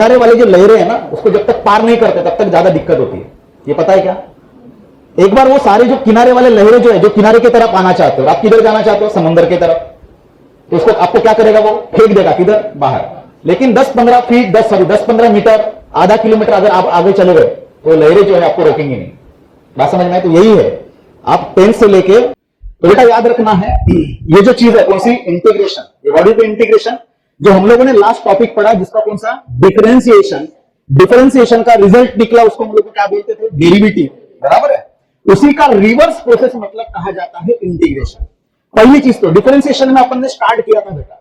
किनारे वाले जो लहरें हैं ना, उसको जब तक पार नहीं करते तब तक ज्यादा दिक्कत होती है। ये पता है क्या? एक बार वो सारे जो किनारे वाले लहरें जो है, जो किनारे की तरफ आना चाहते हो, आप किधर जाना चाहते हो? समंदर की तरफ, तो उसको आपको क्या करेगा? वो फेंक देगा किधर? बाहर। लेकिन 10-15 फीट 10-15 मीटर, आधा किलोमीटर अगर आप आगे चले गए तो लहरें जो है आपको रोकेंगे नहीं। बात समझ में आए? तो यही है, आप 10 से लेके, तो बेटा याद रखना है ये जो चीज है कौन सी? इंटीग्रेशन। ये व्हाट इज द इंटीग्रेशन? जो हम लोगों ने लास्ट टॉपिक पढ़ा जिसका कौन सा? डिफरेंशिएशन। डिफरेंशिएशन का रिजल्ट निकला, उसको हम लोग क्या बोलते थे? डेरिवेटिव, बराबर है। उसी का रिवर्स प्रोसेस मतलब कहा जाता है इंटीग्रेशन। पहली चीज तो डिफरेंशिएशन में अपन ने स्टार्ट किया था बेटा,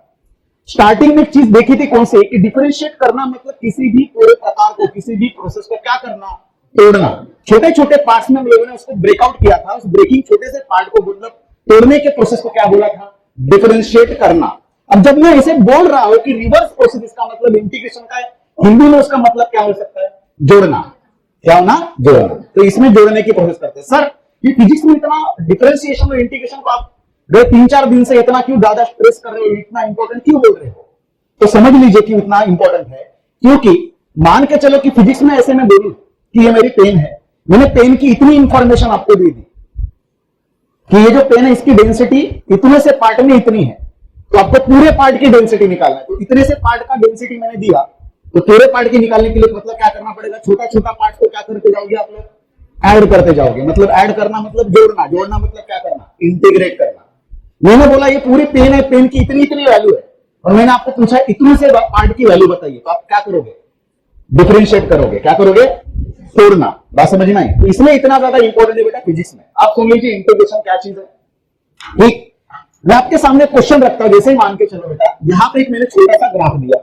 स्टार्टिंग में एक चीज देखी थी कौन सी? कि डिफरेंशिएट करना मतलब किसी भी पूरे प्रकार को, किसी भी प्रोसेस को क्या करना? तोड़ना। छोटे छोटे पार्ट्स में हम लोगों ने उसको ब्रेकआउट किया था। उस ब्रेकिंग छोटे से पार्ट को मतलब तोड़ने के प्रोसेस को क्या बोला था? डिफरेंशिएट करना। अब जब मैं इसे बोल रहा हूं कि रिवर्स प्रोसेस, इसका मतलब इंटीग्रेशन का है, हिंदी में उसका मतलब क्या हो सकता है? जोड़ना। क्या होना? जोड़ना। तो इसमें जोड़ने की प्रोसेस करते हैं। सर ये फिजिक्स में इतना डिफरेंशिएशन और इंटीग्रेशन को आप गए 3-4 दिन से इतना क्यों ज्यादा स्ट्रेस कर रहे हो, इतना इंपॉर्टेंट क्यों बोल रहे हो? तो समझ लीजिए कि इतना इंपॉर्टेंट है क्योंकि मान के चलो कि फिजिक्स में ऐसे मैं बोलूं कि ये मेरी पेन है, मैंने पेन की इतनी इंफॉर्मेशन आपको दे दी कि ये जो पेन है इसकी डेंसिटी इतने से पार्ट में इतनी है, तो आपको पूरे पार्ट की डेंसिटी निकालना है। तो इतने से पार्ट का डेंसिटी मैंने दिया, तो पूरे पार्ट की निकालने के लिए मतलब क्या करना पड़ेगा? छोटा छोटा पार्ट को क्या करते जाओगे आप लोग? ऐड करते जाओगे। मतलब ऐड करना मतलब जोड़ना, जोड़ना मतलब क्या करना? इंटीग्रेट करना। मैंने बोला ये पूरी पेन है, पेन की इतनी इतनी वैल्यू है, और मैंने आपको पूछा इतने से पार्ट की वैल्यू बताइए, तो आप क्या करोगे? डिफरेंशिएट करोगे। क्या करोगे? तोड़ना। बात समझ में आई? तो इसमें इतना ज्यादा इंपॉर्टेंट है बेटा फिजिक्स में। आप सुन लीजिए इंटीग्रेशन क्या चीज है। ठीक, मैं आपके सामने क्वेश्चन रखता हूं, जैसे ही मान के चलो बेटा, यहां पे एक मैंने छोटा सा ग्राफ दिया,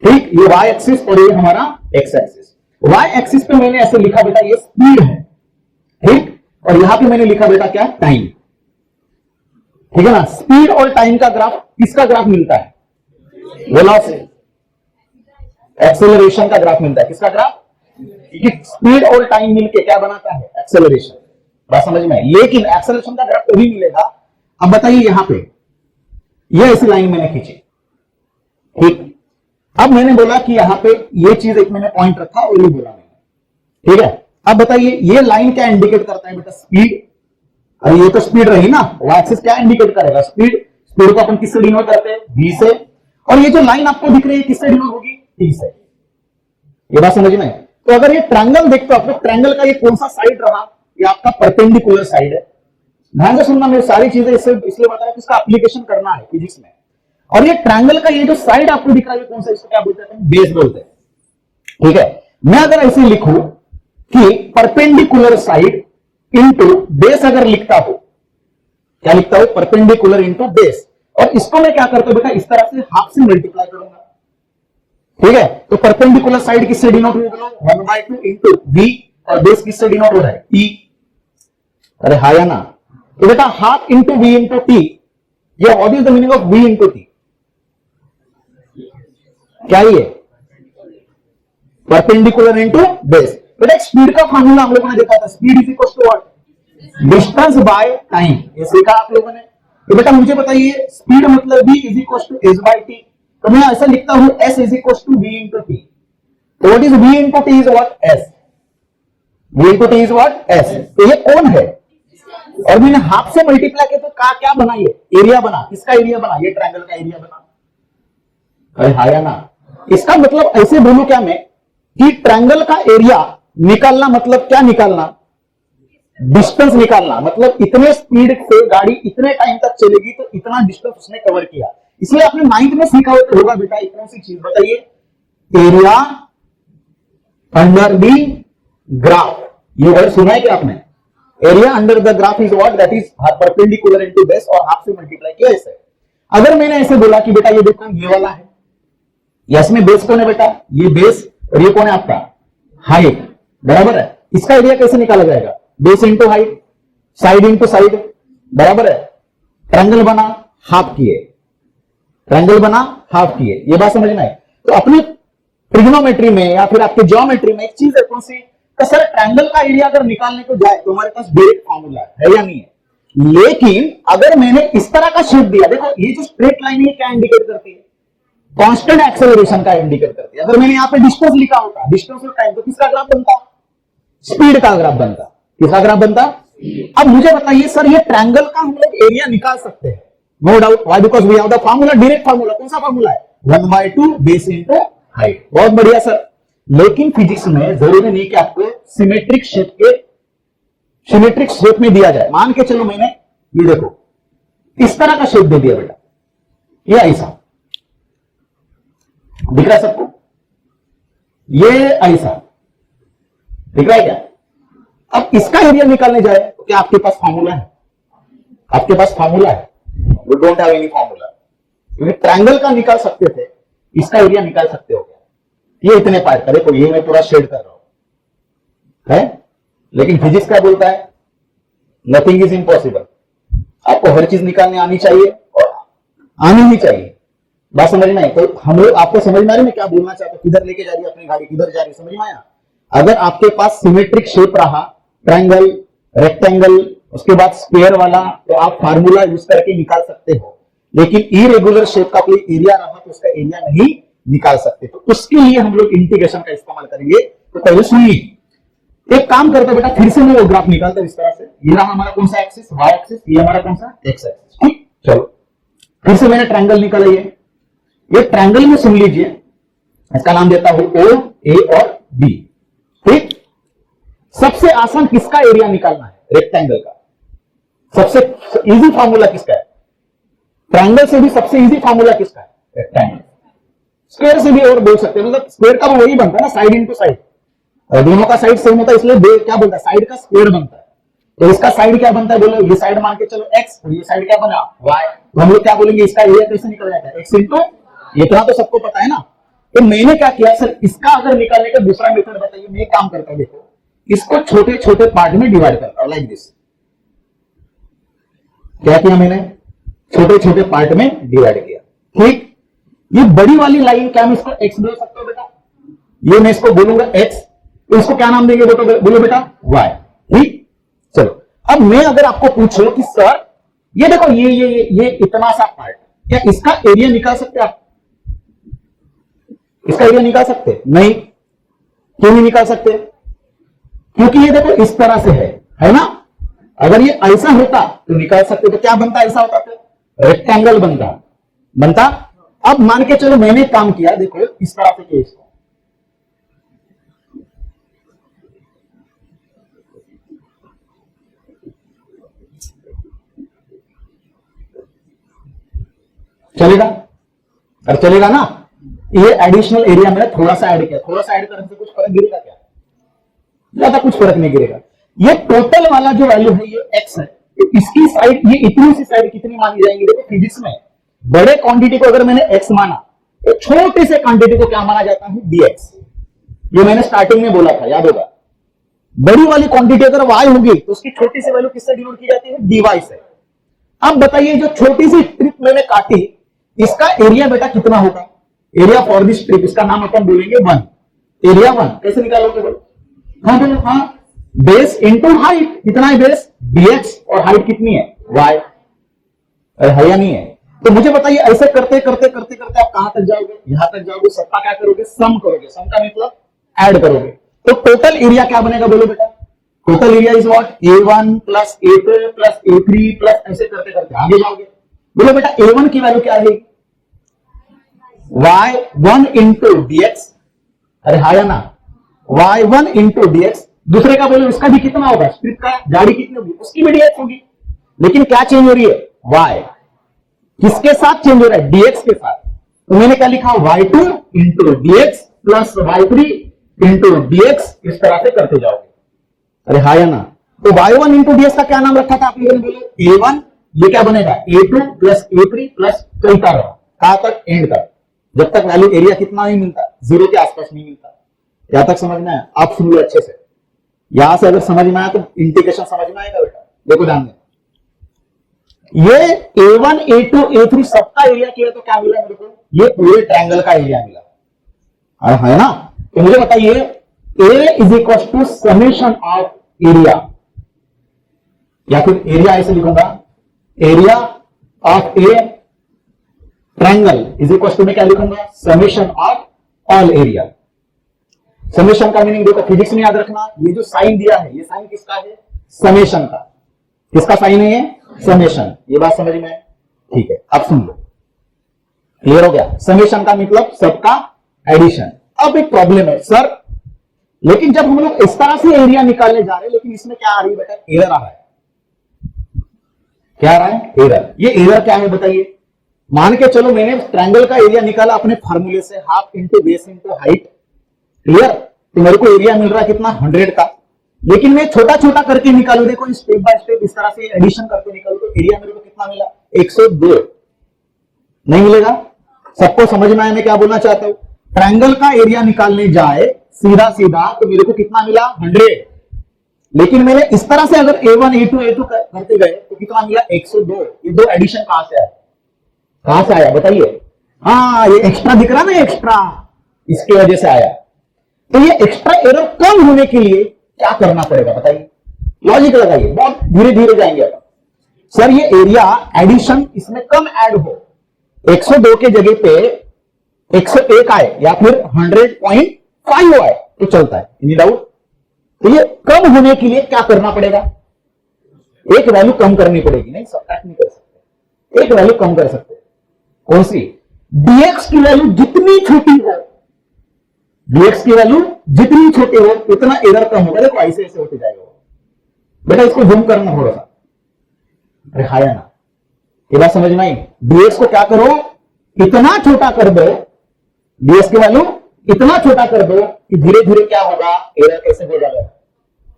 ठीक, ये वाई एक्सिस और ये हमारा एक्स एक्सिस। वाई एक्सिस पे मैंने ऐसे लिखा बेटा ये स्पीड है, ठीक, और यहां पे मैंने लिखा बेटा क्या? टाइम। ठीक है ना? स्पीड और टाइम का ग्राफ किसका ग्राफ मिलता है? वेलोसिटी, एक्सेलरेशन का ग्राफ मिलता है। किसका ग्राफ? स्पीड और टाइम मिलके क्या बनाता है? एक्सेलरेशन। बात समझ में? लेकिन एक्सेलरेशन का ग्राफ तभी मिलेगा, अब बताइए यहां पे ये ऐसी लाइन मैंने खींची, ठीक, अब मैंने बोला कि यहां पे ये चीज एक मैंने पॉइंट रखा और ये बोला मैंने, ठीक है। अब बताइए ये लाइन क्या इंडिकेट करता है बेटा? स्पीड। अरे ये तो स्पीड रही ना, वाई एक्सिस क्या इंडिकेट करेगा? स्पीड। स्पीड को अपन किससे डिनोट करते हैं? v से। और ये जो लाइन आपको दिख रही है किससे डिनोट होगी? t से। ये बात समझ में? तो अगर ये ट्रायंगल देखते हो आप लोग, ट्रायंगल का ये कौन सा साइड रहा? ये आपका परपेंडिकुलर साइड है। ध्यान से सुनना, मैं सारी चीजें इसलिए बता रहा हूं कि इसका एप्लीकेशन करना है फिजिक्स में। और ये ट्रायंगल का ये जो साइड आपको दिख रहा है कौन सा? इसको क्या बोलते हैं? बेस बोलते हैं। ठीक है, मैं अगर ऐसे लिखूं कि परपेंडिकुलर साइड इंटू बेस, अगर लिखता हो, क्या लिखता हूं? Perpendicular into base. और इसको मैं क्या करता हूं बेटा? इस तरह से हाफ से मल्टीप्लाई करूंगा। ठीक है, तो परपेंडिकुलर साइड किससे डिनोट होगा? 1/2 इंटू v, और बेस किससे डिनोट हो रहा है? t। अरे हाँ या ना? तो बेटा half into v into t, ये what is the meaning of v into t? क्या ये? Perpendicular into base. बेटा स्पीड का फॉर्मूला हम लोगों ने देखा था, speed is equal to what? Distance by time. ये सीखा आप लोगों ने। तो बेटा मुझे बताइए स्पीड मतलब v is equal to s by t, तो मैं ऐसा लिखता हूं s is equal to v into t। तो what is v into t? Is what? s। v into t is what? s। तो ये कौन है? और मैंने हाफ से मल्टीप्लाई किया तो क्या बना? ये एरिया बना। किसका एरिया बना? ये ट्रायंगल का एरिया बना। अरे हाँ या ना? इसका मतलब ऐसे बोलूं क्या मैं कि ट्रायंगल का एरिया निकालना मतलब क्या निकालना? डिस्टेंस निकालना। मतलब इतने स्पीड से गाड़ी इतने टाइम तक चलेगी तो इतना डिस्टेंस उसने कवर किया। इसलिए आपने 9th में सीखा होगा बेटा, एक कौन सी चीज बताइए? Area under the graph. ये वर्ड सुना है क्या आपने? Area under the graph is what? That is perpendicular into base, और हाफ से मल्टीप्लाई किया ऐसे। अगर मैंने ऐसे बोला कि बेटा ये देखो ये वाला है, यस में बेस कौन है बेटा? ये बेस, और ये कौन है आपका? हाइट, बराबर है। इसका एरिया कैसे निकाला जाएगा? Base into height, side into side, बराबर है। ट्रायंगल बना, हाफ किए, ट्रायंगल बना, हाफ किए। ये बात समझ में आई? तो अपनी ट्रिग्नोमेट्री में या फिर आपके ज्योमेट्री में एक चीज है कौन सी? तो सर ट्रायंगल का एरिया अगर निकालने को जाए तो हमारे पास डायरेक्ट फॉर्मूला है या नहीं है? लेकिन अगर मैंने इस तरह का शेप दिया, देखो ये जो स्ट्रेट लाइन है क्या इंडिकेट करती है? कांस्टेंट एक्सेलरेशन का इंडिकेट करती है। अगर मैंने यहां पे डिस्टेंस लिखा होता, डिस्टेंस और टाइम, तो किसका ग्राफ बनता? स्पीड का ग्राफ बनता। किसका ग्राफ बनता? अब मुझे बताइए सर, ये ट्रायंगल का हम लोग एरिया निकाल सकते हैं? No doubt. Why? Because we have the formula, direct formula. कौन सा फार्मूला है? 1/2 बेस इंटू हाइट। बहुत बढ़िया सर। लेकिन फिजिक्स में जरूरी नहीं कि आपको सिमेट्रिक शेप में दिया जाए। मान के चलो मैंने ये देखो इस तरह का शेप दे दिया बेटा, ये ऐसा दिख रहा है सबको? ये ऐसा दिख रहा है क्या? अब इसका एरिया निकालने जाए तो क्या आपके पास फार्मूला है? आपके पास फार्मूला है? We don't have any formula. क्योंकि ट्रायंगल का निकाल सकते थे, इसका एरिया निकाल सकते हो क्या? ये इतने पार्ट का, देखो ये मैं पूरा शेड कर रहा हूं है, लेकिन फिजिक्स क्या बोलता है? Nothing is impossible. आपको हर चीज निकालने आनी चाहिए और आनी ही चाहिए। बात समझ में आई? तो हम लोग, आपको समझ में आ रही मैं क्या बोलना चाहता हूं? किधर लेके जा रही है अपनी गाड़ी, किधर जा रही है, समझ में आया? अगर आपके पास सिमेट्रिक शेप रहा, ट्रायंगल, रेक्टेंगल, उसके बाद स्क्वायर वाला, तो आप फार्मूला यूज करके निकाल सकते हो। लेकिन इरेगुलर शेप का कोई एरिया रहा तो उसका एरिया नहीं निकाल सकते। तो उसके लिए हम लोग इंटीग्रेशन का इस्तेमाल करेंगे। तो पहले सुनिए, एक काम करते बेटा, फिर से मैं वो ग्राफ निकालता हूं इस तरह से। ये रहा हमारा कौन सा एक्सिस? Y axis. ये हमारा कौन सा? X axis. ठीक, चलो फिर से मैंने ट्रायंगल निकाला। ये ट्रायंगल में सुन लीजिए, इसका नाम देता हूं ओ, ए और बी। ठीक, सबसे आसान किसका एरिया निकालना है? रेक्टेंगल का। सबसे इजी फार्मूला किसका है? ट्रायंगल से भी सबसे इजी फार्मूला किसका है? रेक्टेंगल। स्क्वायर से भी और बोल सकते हैं, मतलब स्क्वायर का वही बनता है ना, साइड इंटू साइड। दोनों का साइड सेम होता है, इसलिए क्या बोलता है? साइड का स्क्वायर बनता है। तो इसका साइड क्या बनता है बोलो? ये साइड मान के चलो एक्स, तो ये साइड क्या बना? वाई। तो हम लोग क्या बोलेंगे? इसका एरिया कैसे निकल जाता है? एक्स इंटू, इतना तो सबको पता है ना। तो मैंने क्या किया सर, इसका अगर निकालने का दूसरा मेथड बताइए। मैं एक काम करता हूं, देखो इसको छोटे छोटे पार्ट में डिवाइड करता हूं, लाइक दिस। क्या किया मैंने? छोटे छोटे पार्ट में डिवाइड किया। ठीक, ये बड़ी वाली लाइन क्या मैं इसको एक्स बोल सकता हूं बेटा? ये मैं इसको बोलूंगा एक्स, तो इसको क्या नाम देंगे बोलो बेटा? वाई। ठीक, चलो अब मैं अगर आपको पूछूं कि सर ये देखो ये इतना सा पार्ट, क्या इसका एरिया निकाल सकते आप? इसका एरिया निकाल सकते? नहीं। क्यों नहीं निकाल सकते? क्योंकि ये देखो इस तरह से है ना। अगर ये ऐसा होता तो निकाल सकते। तो क्या बनता? ऐसा होता तो रेक्टेंगल बनता। अब मान के चलो मैंने काम किया, देखो इस तरह से किया इसको। चलेगा? और चलेगा ना? ये एडिशनल एरिया मैंने थोड़ा सा ऐड किया। थोड़ा सा ऐड करने से कुछ फर्क गिरेगा क्या? ज्यादा कुछ फर्क नहीं गिरेगा। ये टोटल वाला जो वैल्यू है ये एक्स है। इसकी साइड, ये इतनी सी साइड कितनी मानी जाएंगी? देखो फिजिक्स में बड़े क्वांटिटी को अगर मैंने एक्स माना तो छोटे से क्वांटिटी को क्या माना जाता है? डीएक्स। ये मैंने स्टार्टिंग में बोला था, याद होगा। बड़ी वाली क्वांटिटी अगर वाई होगी तो उसकी छोटी सी वैल्यू किससे डिनोट की जाती है? डीवाई से। अब बताइए, जो छोटी सी स्ट्रिप मैंने काटी, इसका एरिया बेटा कितना होगा? एरिया फॉर दिस स्ट्रिप, इसका नाम अपन बोलेंगे 1। एरिया 1 कैसे निकालोगे बोलो? हाँ बोलो। हाँ, बेस इंटू हाइट। कितना है बेस? dx, और हाइट कितनी है? y। है या नहीं है? तो मुझे बताइए, ऐसे करते करते करते करते आप कहां तक जाओगे? यहां तक जाओगे। सबका क्या करोगे? सम करोगे। सम का मतलब ऐड करोगे। तो टोटल एरिया क्या बनेगा बोलो बेटा? Total area is what? a1 plus a2 plus a3 plus, ऐसे करते करते आगे जाओगे। बोलो बेटा a1 की वैल्यू क्या है? y1 into dx। अरे हाँ या ना? y1 into dx। दूसरे का बोलो, इसका भी कितना होगा? स्ट्रिप का गाड़ी कितनी होगी? उसकी भी dx होगी। लेकिन क्या चेंज हो रही है? y। किसके साथ चेंज हो रहा है? dx के साथ। तो मैंने क्या लिखा? y2 into dx plus y3 into dx। इस तरह से करते जाओगे। अरे हाँ या ना? तो y1 इंटू dx का क्या नाम रखा था आप लोगों ने? बोलो a1। ये क्या बनेगा? a2 प्लस a3 प्लस चलता रहा कहां तक? एंड तक, जब तक वैल्यू एरिया कितना नहीं मिलता, 0 के आसपास नहीं मिलता। यहां तक समझ में आया? आप सुन लो अच्छे से। यहां से अगर समझ में आया तो इंटीग्रेशन समझ में आएगा बेटा। देखो ध्यान दें, ये a1 a2 a3 सबका एरिया किया तो क्या मिला मेरे को? ये पूरे ट्रायंगल का एरिया मिला, है ना? तो मुझे बताइए, a is equal to summation of area, या फिर एरिया ऐसे लिखूंगा, area of a triangle is equal to, मैं क्या लिखूंगा, summation of all area. Summation का मीनिंग देखो, फिजिक्स में याद रखना, ये जो साइन दिया है, ये साइन किसका है, समेशन का। किसका साइन है ये, समेशन। ये बात समझ में, ठीक है। अब सुन लो, क्लियर हो गया। समेशन का मतलब सबका एडिशन। अब एक प्रॉब्लम है सर, लेकिन जब हम लोग इस तरह से एरिया निकालने जा रहे हैं, लेकिन इसमें क्या आ रही है बेटा, एरर आ रहा है। क्या आ रहा है, एरर। ये एरर क्या है बताइए। मान के चलो मैंने ट्रायंगल का एरिया निकाला अपने फार्मूले से, half into base into height, clear. तो मेरे को एरिया मिल रहा है कितना, 100 का। लेकिन मैं छोटा छोटा करके निकालू, देखो स्टेप बाय स्टेप इस तरह से एडिशन करके निकालू, तो एरिया मेरे को कितना मिला, 102। नहीं मिलेगा। सबको समझ में आया मैं क्या बोलना चाहता हूं। ट्रायंगल का एरिया निकालने जाए सीधा सीधा तो मेरे को कितना मिला, 100। लेकिन मैंने इस तरह से अगर A1 A2 A2 करते गए तो कितना मिला, 102। ये दो एडिशन कहां से आया, कहां से आया बताइए। हाँ, ये एक्स्ट्रा दिख रहा ना, एक्स्ट्रा, इसकी वजह से आया। तो ये एक्स्ट्रा एरर कम होने के लिए क्या करना पड़ेगा बताइए, लॉजिक लगाइए, बहुत धीरे धीरे जाएंगे अपन। सर ये एरिया एडिशन इसमें कम ऐड हो, 102 के जगह पे 101 आए या फिर 100.5 आए तो चलता है, एनी डाउट। तो ये कम होने के लिए क्या करना पड़ेगा, एक वैल्यू कम करनी पड़ेगी, नहीं सब्ट्रैक्ट नहीं कर सकते, एक वैल्यू कम कर सकते। कौन सी, dx की वैल्यू जितनी छोटी हो, dx की वैल्यू जितनी छोटी हो उतना एरर कम होगा। देखो ऐसे ऐसे होते जाएगा बेटा, इसको जूम करना थोड़ा सा, अरे हाया ना, ये बात समझ में आई। dx को क्या करो, इतना छोटा कर दो, dx की वैल्यू इतना छोटा कर दो कि धीरे धीरे क्या होगा, एरर कैसे हो जाएगा,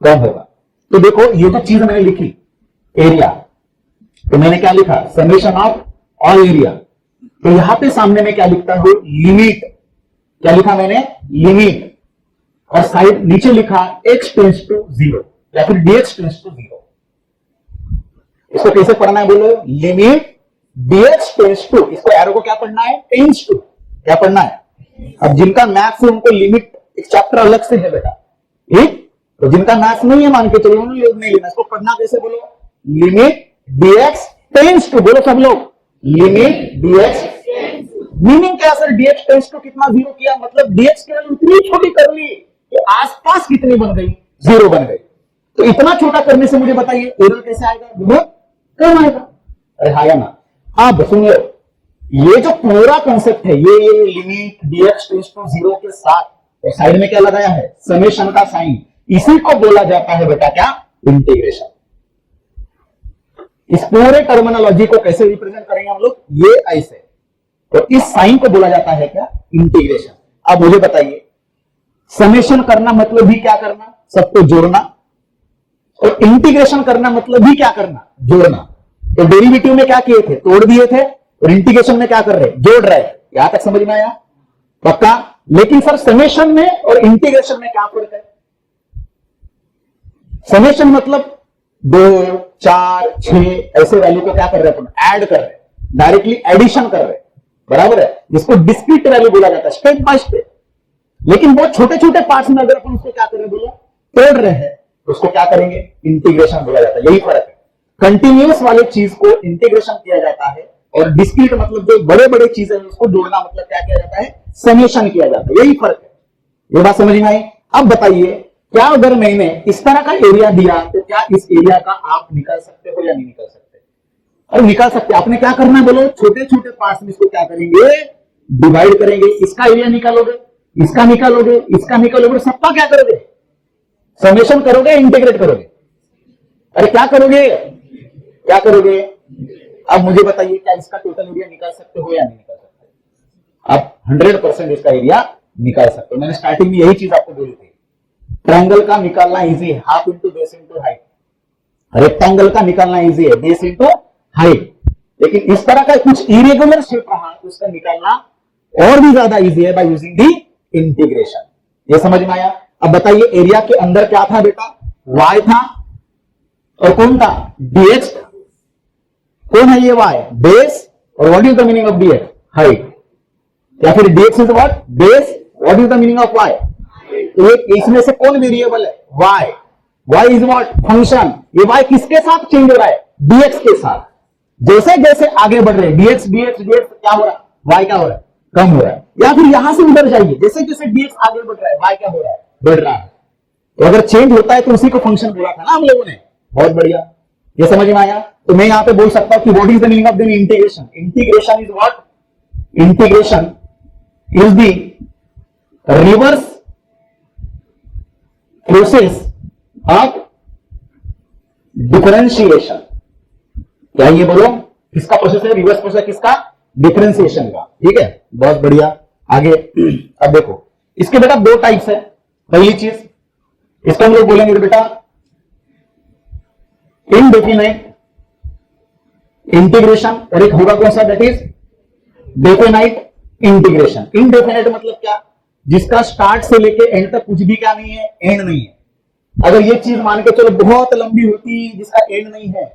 कम होगा। तो देखो ये जो चीज मैंने लिखी एरिया, तो मैंने क्या लिखा, समेशन ऑफ ऑल एरिया। तो यहां पे सामने में क्या लिखता हूं, लिमिट। क्या लिखा मैंने, लिमिट। और साइड नीचे लिखा x टेंड्स टू 0 या फिर dx टेंड्स टू 0। इसको कैसे पढ़ना है बोलो, लिमिट dx टेंड्स टू, इसको एरो को क्या पढ़ना है, टेंड्स टू, क्या पढ़ना है। अब जिनका मैथ्स है उनको लिमिट एक चैप्टर अलग से है बेटा, ठीक। तो जिनका मैथ्स नहीं है मान के चलो, उन्होंने योग नहीं लेना। इसको पढ़ना कैसे बोलो, लिमिट dx टेंड्स टू, बोलो सब लोग, लिमिट dx। मीनिंग क्या सर, dx टेंड्स टू कितना, 0 किया, मतलब dx की वैल्यू इतनी छोटी कर ली कि आसपास कितनी बन गई, 0 बन गई। तो इतना छोटा करने से मुझे बताइए एरर कैसे आएगा, बहुत कम आएगा। अरे हाँ या ना। अब सुन लो, ये जो पूरा कॉन्सेप्ट है, ये लिमिट dx टेंड्स टू 0 के साथ और साइड में क्या लगाया है, समेशन का साइन, इसी को बोला जाता है बेटा क्या, इंटीग्रेशन। इस पूरे टर्मिनोलॉजी को कैसे रिप्रेजेंट करेंगे हम लोग, ये ऐसे, तो इस साइन को बोला जाता है क्या, इंटीग्रेशन। अब मुझे बताइए, समेशन करना मतलब भी क्या करना, सबको जोड़ना, और इंटीग्रेशन करना मतलब भी क्या करना, जोड़ना। तो डेरिवेटिव में क्या किए थे, तोड़ दिए थे, और इंटीग्रेशन में क्या कर रहे, जोड़ रहे। यहां तक समझ में आया, पक्का। लेकिन सर समेशन में और इंटीग्रेशन में क्या फर्क है। समेशन मतलब 2, 4, 6 ऐसे वैल्यू को क्या कर रहे हैं, ऐड कर रहे, डायरेक्टली एडिशन कर रहे, बराबर है, जिसको डिस्क्रीट वैल्यू बोला जाता है, स्टेप बाय स्टेप। लेकिन बहुत छोटे छोटे पार्ट्स में अगर अपन उसको क्या कर रहे हैं, बोलो तोड़ रहे हैं, तो उसको क्या करेंगे, इंटीग्रेशन बोला जाता है। यही फर्क है, कंटिन्यूअस वाले चीज को इंटीग्रेशन किया जाता है, और डिस्क्रीट मतलब जो बड़े बड़े चीजें उसको जोड़ना मतलब क्या किया जाता है, समेशन किया जाता है। यही फर्क है। ये बात समझ में आई। अब बताइए, क्या अगर मैंने इस तरह का एरिया दिया तो क्या इस एरिया का आप निकाल सकते हो या नहीं निकाल सकते, और निकाल सकते। आपने क्या करना है बोलो, छोटे छोटे पार्ट्स में इसको क्या करेंगे, डिवाइड करेंगे। इसका एरिया निकालोगे, इसका निकालोगे, इसका निकालोगे, सबका क्या करोगे, समेशन करोगे, इंटीग्रेट करोगे। अरे क्या करोगे, क्या करोगे। अब मुझे बताइए, क्या इसका टोटल एरिया निकाल सकते हो या नहीं निकाल सकते। आप 100% इसका एरिया निकाल सकते हो। मैंने स्टार्टिंग में यही चीज आपको बोली थी, ट्रायंगल का निकालना इजी है, half into base into height. Rectangle का निकालना इजी है, बेस इंटू हाइट। लेकिन इस तरह का कुछ इरेगुलर शेप रहा तो उसका निकालना और भी ज्यादा इजी है बाय यूजिंग दी इंटीग्रेशन। ये समझ में आया। अब बताइए, एरिया के अंदर क्या था बेटा, y था, और कौन था, dx था। कौन है ये y, बेस, और what is the meaning of dx, height. या फिर dx is what, base, what is the meaning of y। तो ये इसमें से कौन वेरिएबल है, y। y is what, function. ये y किसके साथ चेंज हो रहा है, dx के साथ। जैसे जैसे आगे बढ़ रहे dx dx dx क्या हो रहा, y क्या हो रहा है, कम हो रहा है। या फिर यहां से उधर जाइए, जैसे जैसे dx आगे बढ़ रहा है y क्या हो रहा है, बढ़ रहा है। तो अगर चेंज होता है तो उसी को फंक्शन बोला था ना हम लोगों ने। बहुत बढ़िया, ये समझ में आया। तो मैं यहां पे बोल सकता हूं कि what is the meaning of the integration. Integration is what, integration is the reverse process of differentiation. क्या ये बोलो, किसका प्रोसेस है, रिवर्स प्रोसेस किसका, डिफरेंशिएशन का। ठीक है, बहुत बढ़िया। आगे अब देखो, इसके बेटा दो टाइप्स है। पहली चीज इसको हम लोग बोलेंगे बेटा इनडेफिनाइट इंटीग्रेशन, और एक होगा कौन सा, that is definite integration. Indefinite मतलब क्या, जिसका स्टार्ट से लेके एंड तक कुछ भी क्या नहीं है, एंड नहीं है। अगर ये चीज मान के चलो बहुत लंबी होती जिसका एंड नहीं है,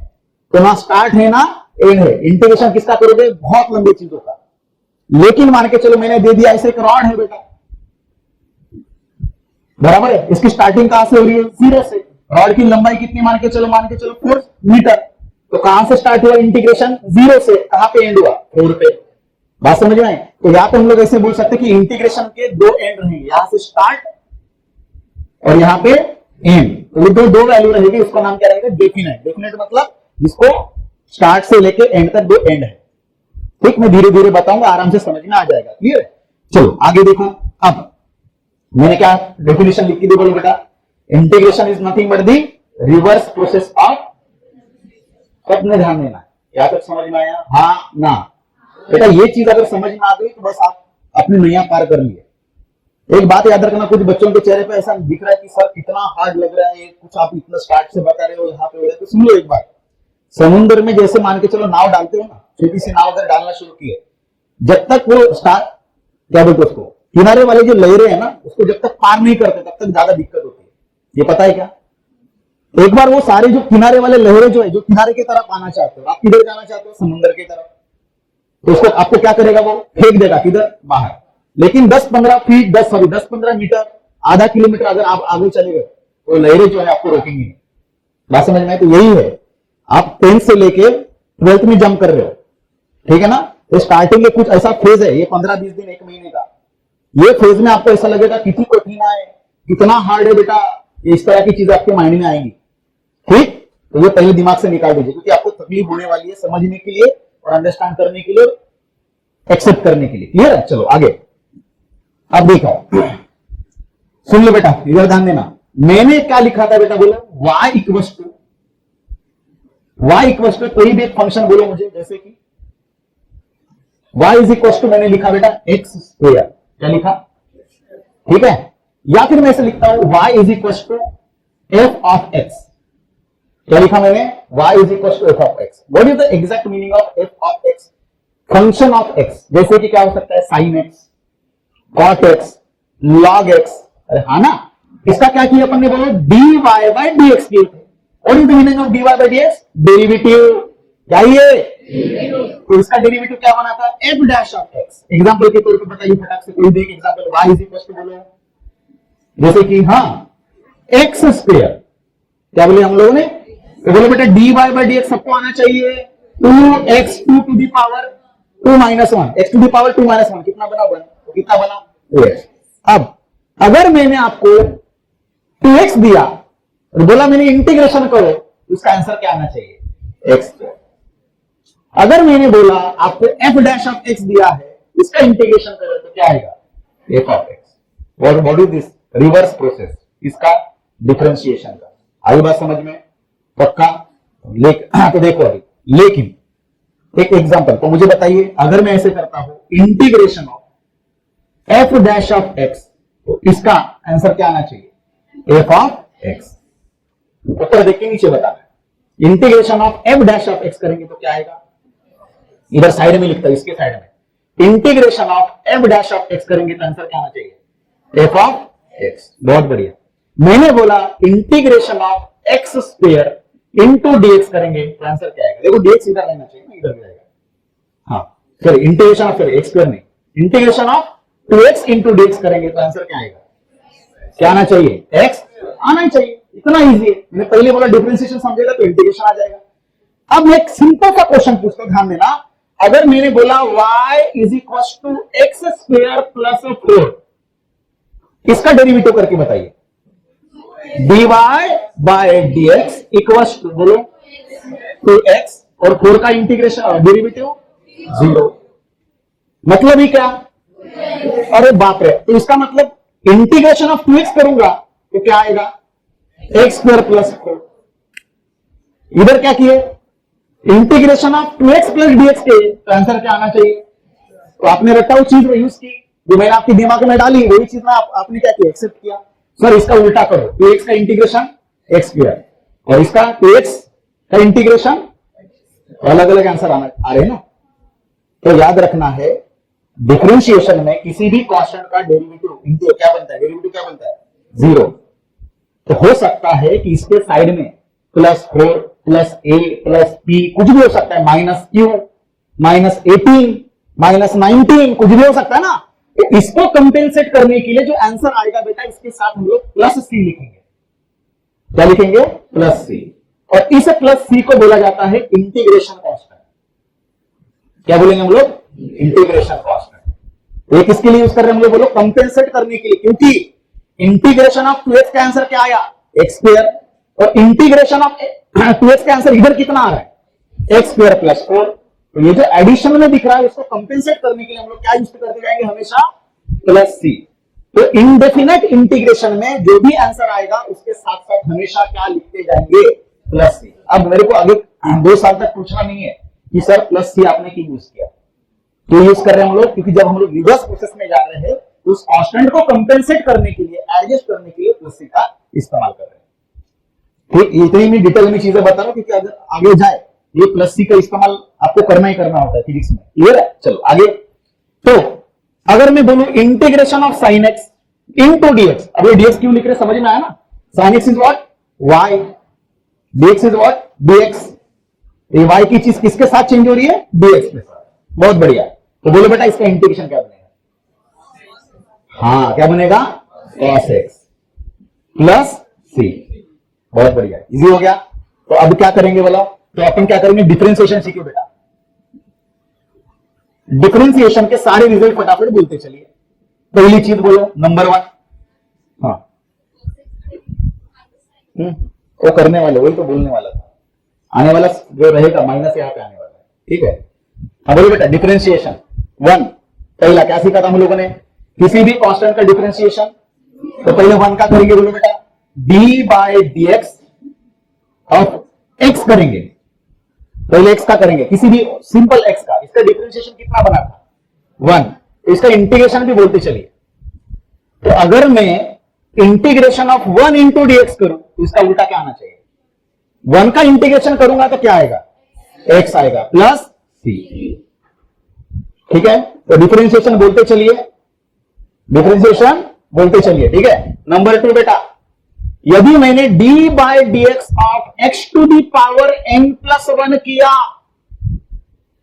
तो ना स्टार्ट है ना एंड है। इंटीग्रेशन किसका करोगे, बहुत लंबी चीजों का। लेकिन मान के चलो मैंने दे दिया ऐसे एक रॉड है बेटा, बराबर है, इसकी स्टार्टिंग कहां से हो रही है, 0 से। रॉड की लंबाई कितनी मान के चलो 4 मीटर। तो कहां से स्टार्ट हुआ इंटीग्रेशन, 0 से। कहां पे एंड हुआ, 4 पे। बात समझ में आए। तो यहां पे हम लोग ऐसे बोल सकते हैं कि इंटीग्रेशन के दो एंड रहेंगे, यहां से स्टार्ट और यहां पे एंड। तो ये दो वैल्यू रहेगी, उसका नाम क्या रहेगा, डेफिनेट। डेफिनेट मतलब जिसको स्टार्ट से लेके एंड तक दो एंड है। ठीक, मैं धीरे धीरे बताऊंगा, आराम से समझ में आ जाएगा। क्लियर है। चलो आगे देखो। अब मैंने क्या डेफिनेशन लिख के दी, बोलो बेटा, integration is nothing but the reverse process of, सबने ध्यान देना है। यहां तक समझ में आया, हाँ ना बेटा। ये चीज अगर समझ में आ गई तो बस आप अपनी नैया पार कर लिए। एक बात याद रखना, कुछ बच्चों के चेहरे पे ऐसा दिख रहा है कि सर कितना हार्ड लग रहा है, कुछ आप इतना स्टार्ट से बता रहे हो, यहाँ पे हो रहा है। तो सुन लो एक बात, समुद्र में जैसे मान के चलो नाव डालते हो ना, छोटी सी नाव अगर डालना शुरू की है, जब तक वो स्टार्ट क्या बोलते उसको, किनारे वाले जो लहरें है ना, उसको जब तक पार नहीं करते तब तक ज्यादा दिक्कत होती है। ये पता है क्या। एक बार वो सारे जो किनारे वाले लहरें जो है, जो किनारे की तरफ आना चाहते हो, आप किधर जाना चाहते हो, समुद्र की तरफ, तो उसको आपको क्या करेगा, वो फेंक देगा किधर, बाहर। लेकिन 10-15 फीट 10-15 मीटर, आधा किलोमीटर अगर आप आगे चले गए तो लहरें जो है आपको रोकेंगी नहीं। बात समझ में। तो यही है, आप 10th से लेके 12th में जंप कर रहे हो, ठीक है ना। तो स्टार्टिंग में कुछ ऐसा फेज है, ये 15-20 दिन 1 महीने का, ये फेज में आपको ऐसा लगेगा कितनी कठिन है, कितना हार्ड है बेटा, इस तरह की चीजें आपके माइंड में आएंगी। ठीक, तो ये पहले दिमाग से निकाल दीजिए, क्योंकि आपको तकलीफ होने वाली है समझने के लिए और अंडरस्टैंड करने के लिए, एक्सेप्ट करने के लिए। क्लियर है। चलो आगे। अब देखो, सुन लो बेटा, इधर ध्यान देना। मैंने क्या लिखा था बेटा, बोलो y इक्वल्स टू कोई भी एक फंक्शन बोलो मुझे, जैसे कि y इज इक्वल्स टू, मैंने लिखा बेटा एक्स स्क्वायर। क्या लिखा, ठीक है। या फिर मैं ऐसे लिखता हूं y is equals to F of x. क्या लिखा मैंने, y is equals to F of X. What is the exact meaning of F of X, function of X. जैसे कि क्या हो सकता है, sine X, cot X, log X. अरे हाँ ना, इसका क्या किया अपन ने, बोलो dy बाय dx किए थे। What is the meaning of dy by dx, derivative. क्या ये, तो इसका डेरिवेटिव क्या बना था, f dash of x। Example के तौर पे बताइए फटाक से, कोई भी एक example. y is equal to बोलो, जैसे कि हाँ एक्स स्क्वायर। क्या बोले हम लोगों ने, तो बोले बेटा dy बाय dx सबको आना चाहिए 2x to the power 2 minus 1, x to the power 2 minus 1 कितना बना, कितना बना 2x। अब अगर मैंने आपको 2x दिया और बोला मैंने इंटीग्रेशन करो, तो इसका आंसर क्या आना चाहिए, x। अगर मैंने बोला आपको f डैश ऑफ x दिया है, इसका इंटीग्रेशन करो तो क्या आएगा, f of x। What is this, reverse process इसका डिफरेंशिएशन का। आई बात समझ में, पक्का। तो देखो अभी, लेकिन एक एग्जांपल तो मुझे बताइए, अगर मैं ऐसे करता हूं integration of f dash of x, तो इसका आंसर क्या आना चाहिए, f ऑफ x। ऊपर देख के नीचे बताना है। Integration of f dash of x करेंगे तो क्या आएगा, इधर साइड में लिखता है, इसके साइड में integration of f dash of x करेंगे तो आंसर क्या आना चाहिए, f ऑफ x। बहुत बढ़िया। मैंने बोला integration of x square into dx करेंगे तो आंसर क्या आएगा, देखो dx इधर रहना चाहिए ना, इधर भी आएगा। हाँ चलिए, इंटीग्रेशन ऑफ x स्क्वायर नहीं, integration of 2x into dx करेंगे तो आंसर क्या आएगा, क्या आना चाहिए, x आना चाहिए। इतना इजी है। मैंने पहले बोला डिफरेंशिएशन समझेगा तो इंटीग्रेशन आ जाएगा। अब मैं एक सिंपल सा क्वेश्चन पूछता हूं, ध्यान देना। अगर मैंने बोला y is equal to X square plus 4, इसका डेरिवेटिव करके बताइए। dy by dx equal to बोलो 2x और 4 का इंटीग्रेशन डेरिवेटिव 0। मतलब ही क्या? अरे बाप रे, तो इसका मतलब इंटीग्रेशन ऑफ 2x करूंगा तो क्या आएगा? X square plus 4। इधर क्या किए? Integration of 2x plus dx के, तो आंसर क्या आना चाहिए? तो आपने रट्टा चीज यूज की जो मैंने आपके दिमाग में डाली, वही चीज ना आपने क्या किया? एक्सेप्ट किया। सर इसका उल्टा करो, 2x का इंटीग्रेशन एक्स स्क्वायर और इसका 2x का इंटीग्रेशन, अलग अलग आंसर आ रहे हैं ना। तो याद रखना है डिफरेंशिएशन में किसी भी कांस्टेंट का डेरिवेटिव इंटू क्या बनता है? डेरिवेटिव क्या बनता है? 0। तो हो सकता है कि इसके साइड में +4 +a +b कुछ भी हो सकता है, -q -18 -19 कुछ भी हो सकता है ना। तो इसको कंपेंसेट करने के लिए जो आंसर आएगा बेटा, इसके साथ हम लोग +c लिखेंगे। क्या लिखेंगे? +c। और इस +c को बोला जाता है इंटीग्रेशन कांस्टेंट। क्या बोलेंगे हम लोग? Integration constant. ये किसके लिए यूज कर रहे हैं हम लोग? बोलो कंपेंसेट करने के लिए, क्योंकि इंटीग्रेशन ऑफ 2x का आंसर क्या आया? एक्स स्क्वायर, और इंटीग्रेशन ऑफ 2x का आंसर इधर कितना आ रहा है? X square plus 4। तो ये जो एडिशन में दिख रहा है उसको कंपेंसेट करने के लिए हम लोग क्या यूज करते जाएंगे? हमेशा +c। तो इनडेफिनेट इंटीग्रेशन में जो भी आंसर आएगा उसके साथ साथ हमेशा क्या लिखते जाएंगे? +c। अब मेरे को आगे 2 साल तक पूछना नहीं है कि सर +c आपने क्यों यूज किया, क्यों यूज कर रहे हैं हम लोग? क्योंकि जब हम लोग रिवर्स प्रोसेस में जा रहे हैं तो उस कांस्टेंट को कंपेंसेट करने के लिए, एडजस्ट करने के लिए +c का इस्तेमाल कर रहे हैं। ठीक, इतनी मैं डिटेल में चीजें बता रहा हूं क्योंकि अगर आगे जाए ये +c का इस्तेमाल आपको करना ही करना होता है फिजिक्स में। क्लियर है? चलो आगे। तो अगर मैं बोलूं integration of sin x into dx, अब ये dx क्यों लिख रहे समझ में आया ना? sin x is what? y, dx is what? dx। ये y की चीज किसके साथ चेंज हो रही है? dx के साथ। बहुत बढ़िया। तो बोलो बेटा इसका इंटीग्रेशन क्या बनेगा? हाँ, क्या बनेगा? cos x plus c। बहुत बढ़िया, इजी हो गया। तो अब क्या करेंगे बोला? तो अपन क्या करेंगे? डिफरेंशिएशन सीखिए बेटा। डिफरेंशिएशन के सारे रिजल्ट फटाफट बोलते चलिए। पहली चीज बोलो, नंबर 1। हाँ, वो करने वाले, वही तो बोलने वाला था। आने वाला जो रहेगा माइनस यहाँ पे आने वाला है। ठीक है? हाँ बोलो बेटा, डिफरेंशिएशन 1। पहला क्या सीखा था हम लोगों ने? किसी भी कांस्टेंट का डिफरेंशिएशन। तो पहले 1 का करेंगे बोलो बेटा, d/dx ऑफ x करेंगे। पहले x का करेंगे, किसी भी सिंपल x का। इसका डिफरेंशिएशन कितना बना था? 1। तो इसका इंटीग्रेशन भी बोलते चलिए। तो अगर मैं इंटीग्रेशन ऑफ 1 इंटू dx करूं तो इसका उल्टा क्या आना चाहिए? 1 का इंटीग्रेशन करूंगा तो क्या आएगा? x आएगा प्लस c। ठीक है? तो डिफरेंशिएशन बोलते चलिए, डिफरेंशिएशन बोलते चलिए। ठीक है? नंबर 2 बेटा, यदि मैंने d/dx of x to the power n+1 किया,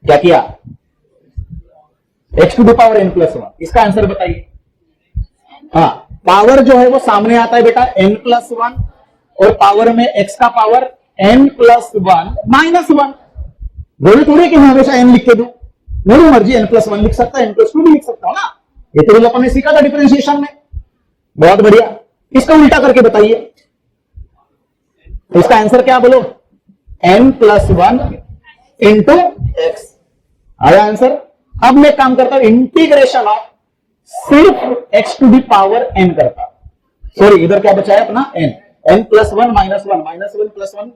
क्या किया? x to the power n+1, इसका आंसर बताइए। हाँ, पावर जो है वो सामने आता है बेटा n+1 और पावर में x का पावर n+1 -1। जरूरी थोड़ी कि मैं हमेशा n लिख के दूं, मेरी मर्जी n+1 लिख सकता है, n+2 भी लिख सकता हूं ना। ये तो अपन ने सीखा था डिफरेंशिएशन में। बहुत बढ़िया, इसका उल्टा करके बताइए। इसका आंसर क्या बोलो? n+1 into x. आया आंसर? अब मैं काम करता हूं इंटीग्रेशन ऑफ सिर्फ x to the power n करता। सॉरी, इधर क्या बचा है अपना? n। n+1 -1 -1 +1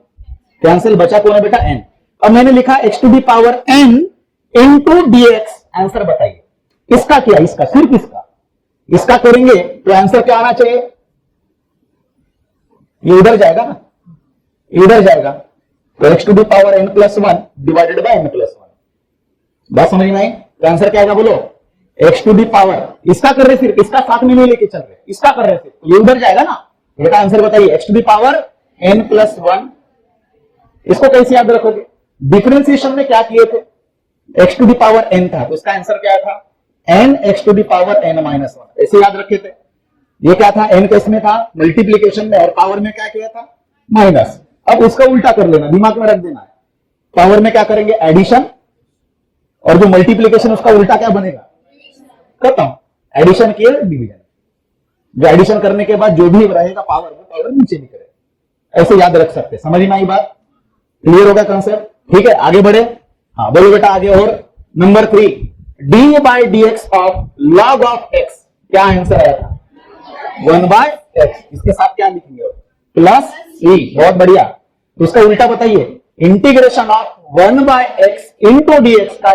कैंसिल, बचा कौन है बेटा? n। अब मैंने लिखा x to the power n into dx। Answer बताइए इसका क्या? इसका, सिर्फ इसका करेंगे तो आंसर क्या आना चाहिए? ये इधर जाएगा ना, इधर जाएगा। तो x to the power n+1 divided by n+1। बात समझ में आई? तो आंसर क्या आएगा बोलो? x टू दी पावर, इसका कर रहे सिर्फ, इसका साथ में नहीं लेके चल रहे, इसका कर रहे सिर्फ, तो ये उधर जाएगा ना। बेटा आंसर बताइए, x to the power n+1। इसको कैसे याद रखोगे? डिफरेंशिएशन में क्या किए थे? x to the power n था, तो इसका आंसर क्या था? n x to the power n-1। ऐसे याद रखे थे। ये क्या था? n किस में था? मल्टीप्लीकेशन में, और पावर में क्या किया था? माइनस। अब उसका उल्टा कर लेना, दिमाग में रख देना है। पावर में क्या करेंगे? एडिशन, और जो मल्टीप्लीकेशन उसका उल्टा क्या बनेगा, खत्म। एडिशन किया डिवीजन, जो एडिशन करने के बाद जो भी रहेगा पावर, वो पावर नीचे निकले। ऐसे याद रख सकते हैं। समझ में आई बात? क्लियर होगा कंसेप्ट? ठीक है, आगे बढ़े। हाँ बोलो बेटा आगे। और number 3, d by D x of log of x, क्या आंसर आया था? 1/x। इसके साथ क्या लिखेंगे? प्लस सी। बहुत बढ़िया। तो उसका उल्टा बताइए, integration of 1/x into D x का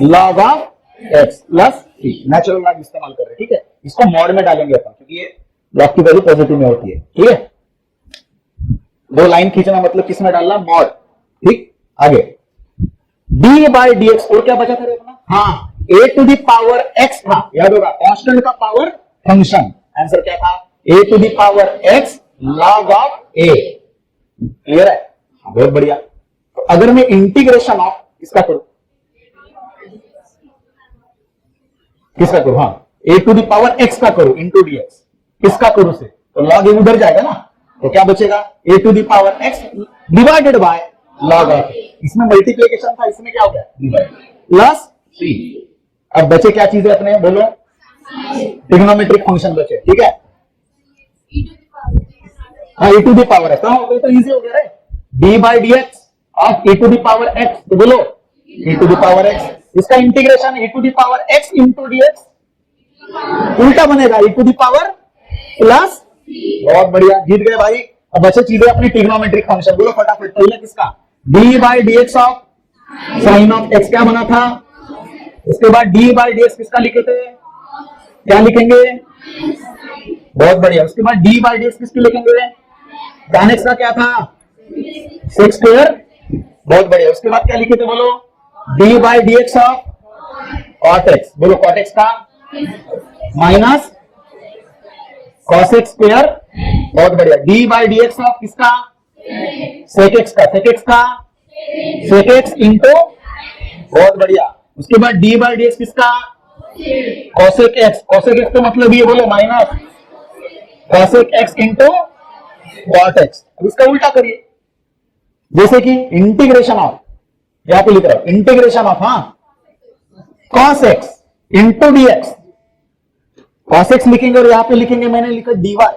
log of x plus c. Natural log इस्तेमाल कर रहे हैं, ठीक है। इसको मॉड में डालेंगे अपन, क्योंकि ये लॉग की वैल्यू पॉजिटिव में होती है, ठीक है। दो लाइन खींचना मतलब किसमें डालना? मॉड। ठीक, आगे डी बाई डी एक्स। और क्या बचा था अपना? हाँ, A to the power x था, याद होगा, कांस्टेंट का पावर फंक्शन। आंसर क्या था? A to the power x log of a. Clear है? बहुत बढ़िया। तो अगर मैं इंटीग्रेशन ऑफ इसका करूं, किसका करूं? हाँ, A to the power x का करूं इंटू डी एक्स, किसका करूं से, तो लॉग ए उधर जाएगा ना, तो क्या बचेगा? A to the power x divided by log of. इसमें मल्टीप्लीकेशन था, इसमें क्या हो गया? Divide plus c. अब बचे क्या चीजें अपने, बोलो? ट्रिग्नोमेट्रिक फंक्शन बचे, ठीक है। हाँ, A to the power X, तो इजी हो गया रे। D by D x of A to the power X, तो बोलो A to the power X. इसका integration A to the power X into D X, उल्टा बनेगा A to the power plus. बहुत बढ़िया, जीत गए भाई। अब बचे चीजें अपनी ट्रिग्नोमेट्रिक फंक्शन, बोलो फटाफट। पहले किसका? D by D x of sine of x क्या बना था? उसके बाद डी बाई डी एक्स किसका लिखे थे? क्या लिखेंगे? बहुत बढ़िया। उसके बाद डी बाई डी एक्स किसकी लिखेंगे? tan x का क्या था? Sec square. बहुत बढ़िया। उसके बाद क्या लिखे थे बोलो? D by D x of cot x, बोलो कॉट एक्स का माइनस कॉस एक्स स्क्वायर। बहुत बढ़िया। D by D x of किसका? सेक एक्स का, सेक एक्स का सेक एक्स इंटू। बहुत बढ़िया। उसके बाद डी बाई डी एक्स किसका? कॉसेक एक्स, कॉसेक एक्स का मतलब ये बोलो minus cosec x into cot X. अब इसका उल्टा करिए, जैसे कि इंटीग्रेशन ऑफ, यहां पे लिख रहा हूं इंटीग्रेशन ऑफ, हाँ, cos x into D x. Cos x लिखेंगे और यहां पे लिखेंगे, मैंने लिखा डी वाई।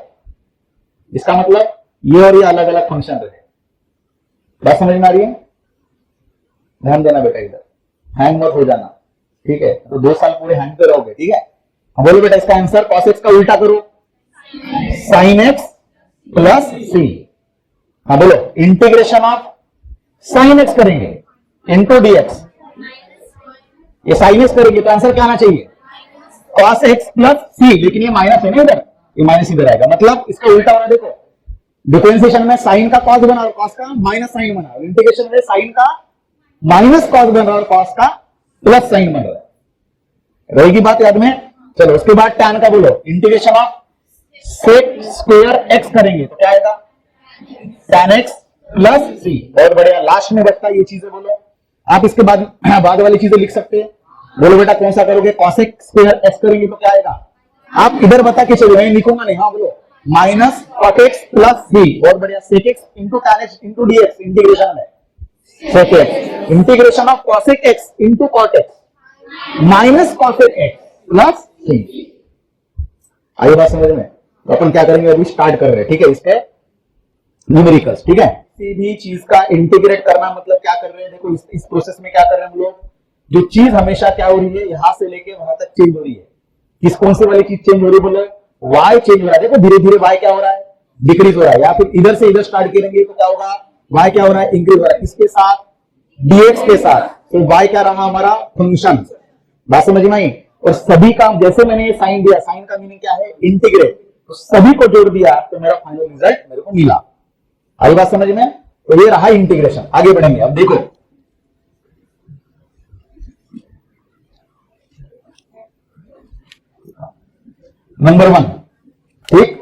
इसका मतलब ये और ये अलग अलग फंक्शन रहे। बात समझ में आ रही है? ध्यान देना बेटा, इधर हैंग मत हो जाना, ठीक है। तो 2 साल पूरे हैंग पे रहोगे, ठीक है। बोलो बेटा इसका आंसर, कॉस एक्स का उल्टा करो, साइन एक्स प्लस सी। हाँ बोलो, इंटीग्रेशन ऑफ साइन एक्स करेंगे इंटू डी एक्स। ये साइन एक्स करेंगे तो आंसर क्या आना चाहिए? कॉस एक्स प्लस सी। लेकिन ये माइनस है ना इधर, ये माइनस इधर आएगा, मतलब इसका उल्टा हो रहा है। देखो डिफरेंशिएशन में साइन का कॉस बना और कॉस का माइनस साइन बना, इंटीग्रेशन में साइन का माइनस कॉस बन रहा और कॉस का प्लस साइन बन रहा है। रहेगी बात याद में? चलो उसके बाद tan का बोलो, integration of sec square X करेंगे तो क्या आएगा? tan x प्लस सी। बहुत बढ़िया। लास्ट में बचता है ये चीजें, बोलो आप इसके बाद वाली चीजें लिख सकते हैं। बोलो बेटा कौन सा करोगे? कॉसेक स्क्वायर एक्स करेंगे तो क्या आएगा? आप इधर बता के चलो, मैं लिखूंगा नहीं। हाँ बोलो, माइनस कॉट एक्स प्लस सी। बहुत बढ़िया। Sec x into tan x into D x, integration है sec x, integration of cosec x into cot x minus cosec x plus c. आइए बात समझ में? तो अपन क्या करेंगे, अभी स्टार्ट कर रहे हैं, ठीक है, इसके न्यूमेरिकल्स, ठीक है। किसी भी चीज का इंटीग्रेट करना मतलब क्या कर रहे हैं? देखो इस प्रोसेस में क्या कर रहे हैं हम लोग, जो चीज हमेशा क्या हो रही है, यहां से लेके वहां तक चेंज हो रही है। किस कौन से वाली चीज चेंज हो रही है? बोलो y चेंज हो रहा है। देखो धीरे धीरे y क्या हो रहा है? डिक्रीज हो रहा है। या फिर इधर से इधर स्टार्ट करेंगे तो क्या होगा? y क्या हो रहा है? इंक्रीज हो रहा है। इसके साथ dx के साथ, तो y क्या रहा हमारा? फंक्शन। बात समझ में आई? और सभी का, जैसे मैंने ये साइन दिया, साइन का मीनिंग क्या है? इंटीग्रेट। तो सभी को जोड़ दिया तो मेरा फाइनल रिजल्ट मेरे को मिला। आई बात समझ में? तो ये रहा इंटीग्रेशन। आगे बढ़ेंगे। अब देखो नंबर 1, ठीक,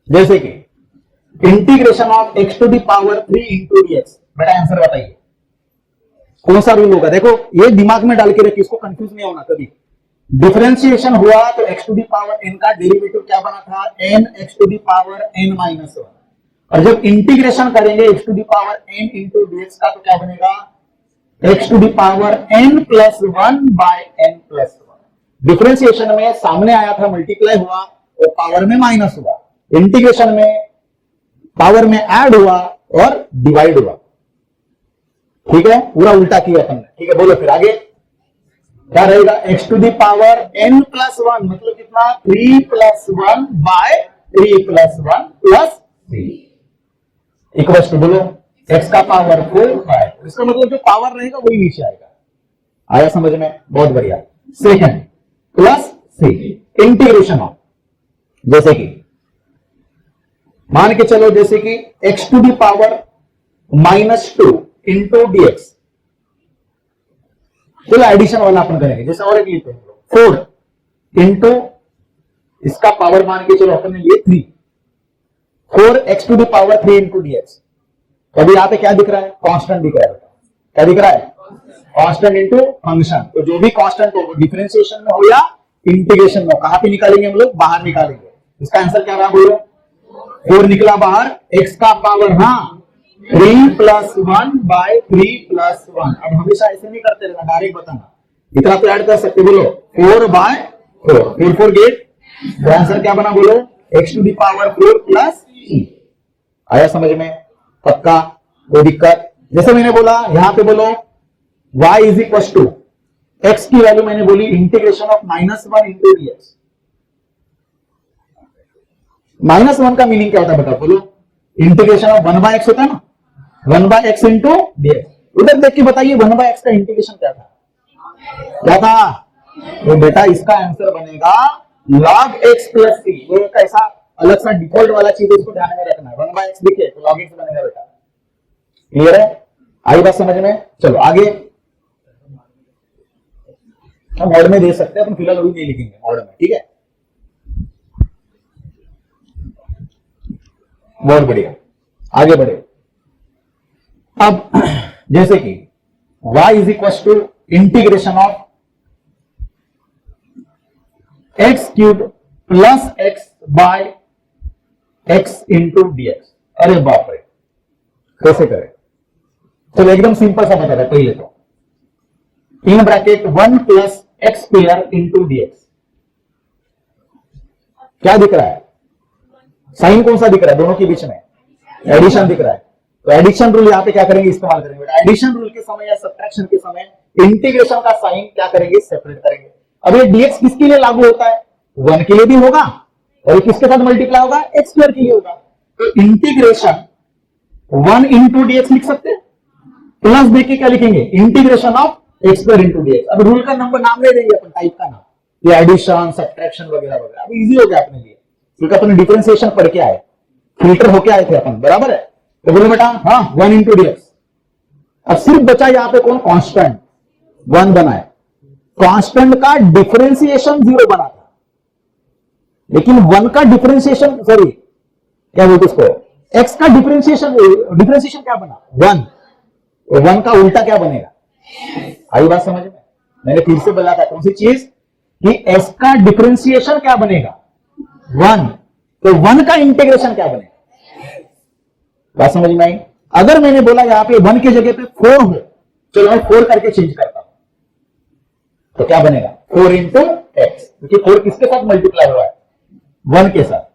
जैसे कि integration of x to the power 3 into D X. बेटा आंसर बताइए कौन सा रूल होगा? देखो ये दिमाग में डाल के रखिए, इसको कंफ्यूज नहीं होना कभी। डिफरेंशिएशन हुआ तो x to the power n का डेरिवेटिव क्या बना था? n x to the power n minus 1। और जब इंटीग्रेशन करेंगे x to the power n into dx का तो क्या बनेगा? X to the power n plus 1 by n plus 1। Differentiation में सामने आया था मल्टीप्लाई हुआ और पावर में माइनस हुआ, इंटीग्रेशन में पावर में ऐड हुआ और डिवाइड हुआ। ठीक है, पूरा उल्टा किया अपन ने। ठीक है, बोलो फिर आगे क्या रहेगा, X to the power n plus 1 मतलब कितना, 3 plus 1 by 3 plus 1 plus 3 equal to, बोलो x का पावर 4 5। इसका मतलब जो पावर रहेगा वही नीचे आएगा। आया समझ में, बहुत बढ़िया। Second plus C integration of, जैसे कि मान के चलो जैसे कि x to the power -2 into dx, चलो एडिशन वाला अपन करेंगे। जैसे और एक लिखते हैं 4 इंटू इसका पावर मान के चलो अपन ने लिए 3, 4x to the power 3 into dx। अभी यहां पे क्या दिख रहा है, कांस्टेंट दिख रहा है। क्या दिख रहा है, कांस्टेंट इंटू फंक्शन। तो जो भी कांस्टेंट हो वो डिफरेंशिएशन में हो या इंटीग्रेशन में हो, कहां पे निकालेंगे हम लोग, बाहर निकालेंगे। इसका आंसर क्या रहा, बोलो 4 निकला बाहर, x का पावर 3 प्लस 1 बाय 3 प्लस 1। अब हमेशा ऐसे नहीं करते रहना, डायरेक्ट बताना, इतना तो ऐड कर सकते। बोलो 4 बाय 4, 4 गेट, तो आंसर क्या बना, बोलो x to the power 4 plus 3। आया समझ में, पक्का, कोई दिक्कत। जैसे मैंने बोला यहां पे बोलो y is equal to x की वैल्यू मैंने बोली इंटीग्रेशन ऑफ -1 इंटू dx। -1 का मीनिंग क्या होता है बेटा, बोलो इंटीग्रेशन ऑफ 1/x होता है ना, 1/x इंटू dx। उधर देख के बताइए 1/x का इंटीग्रेशन क्या था, क्या था। तो बेटा इसका आंसर बनेगा log x प्लस c। वो एक ऐसा अलग सा डिफॉल्ट वाला चीज, इसको ध्यान में रखना है। 1/x दिखे तो log x बनेगा बेटा। क्लियर है, आई बात समझ में। चलो आगे हम मोड में दे सकते हैं, अपन फिलहाल अभी नहीं लिखेंगे मोड में, ठीक है। बहुत बढ़िया, आगे बढ़े। अब जैसे कि y is equal to integration of x cube plus x by x into dx। अरे बाप रे, कैसे करें, चलो एकदम सिंपल सा बता रहा पहले तो, in bracket 1 plus x square into dx। क्या दिख रहा है, साइन कौन सा दिख रहा है, दोनों के बीच में एडिशन दिख रहा है। तो एडिशन रूल यहां पे क्या करेंगे, इस्तेमाल करेंगे बेटा। एडिशन रूल के समय या सब्ट्रैक्शन के समय इंटीग्रेशन का साइन क्या करेंगे, सेपरेट करेंगे। अब ये dx किसके लिए लागू होता है, 1 के लिए भी होगा और किसके साथ मल्टीप्लाई होगा, एक्स स्क्वायर के लिए होगा। तो इंटीग्रेशन 1 इंटू dx लिख सकते हैं, प्लस देके क्या लिखेंगे, integration of x square into dx। अब रूल का नंबर नाम ले देंगे अपन, टाइप का नाम, ये एडिशन सब्ट्रैक्शन वगैरह वगैरह। अब इजी हो गया अपने लिए, क्योंकि अपन डिफरेंशिएशन पढ़ के आए, फिल्टर होके आए थे अपन, बराबर है। तो बोलो बेटा हाँ 1 इंटू dx। अब सिर्फ बचा यहां पे कौन, कांस्टेंट 1 बना है। कांस्टेंट का डिफरेंशिएशन 0 बना था, लेकिन 1 का डिफरेंशिएशन, सॉरी क्या बोलते उसको, x का डिफरेंशिएशन क्या बना, 1। तो 1 का उल्टा क्या बनेगा, आई बात समझ में। मैंने फिर से बोला था कौन सी चीज, कि s का डिफरेंशिएशन क्या बनेगा, 1। तो 1 का इंटीग्रेशन क्या बनेगा, बात समझ में आई। अगर मैंने बोला यहां पे 1 की जगह पे 4 हो, चलो मैं 4 करके चेंज करता हूं, तो क्या बनेगा, 4 इंटू एक्स, क्योंकि 4 किसके साथ मल्टीप्लाई हुआ है, 1 के साथ।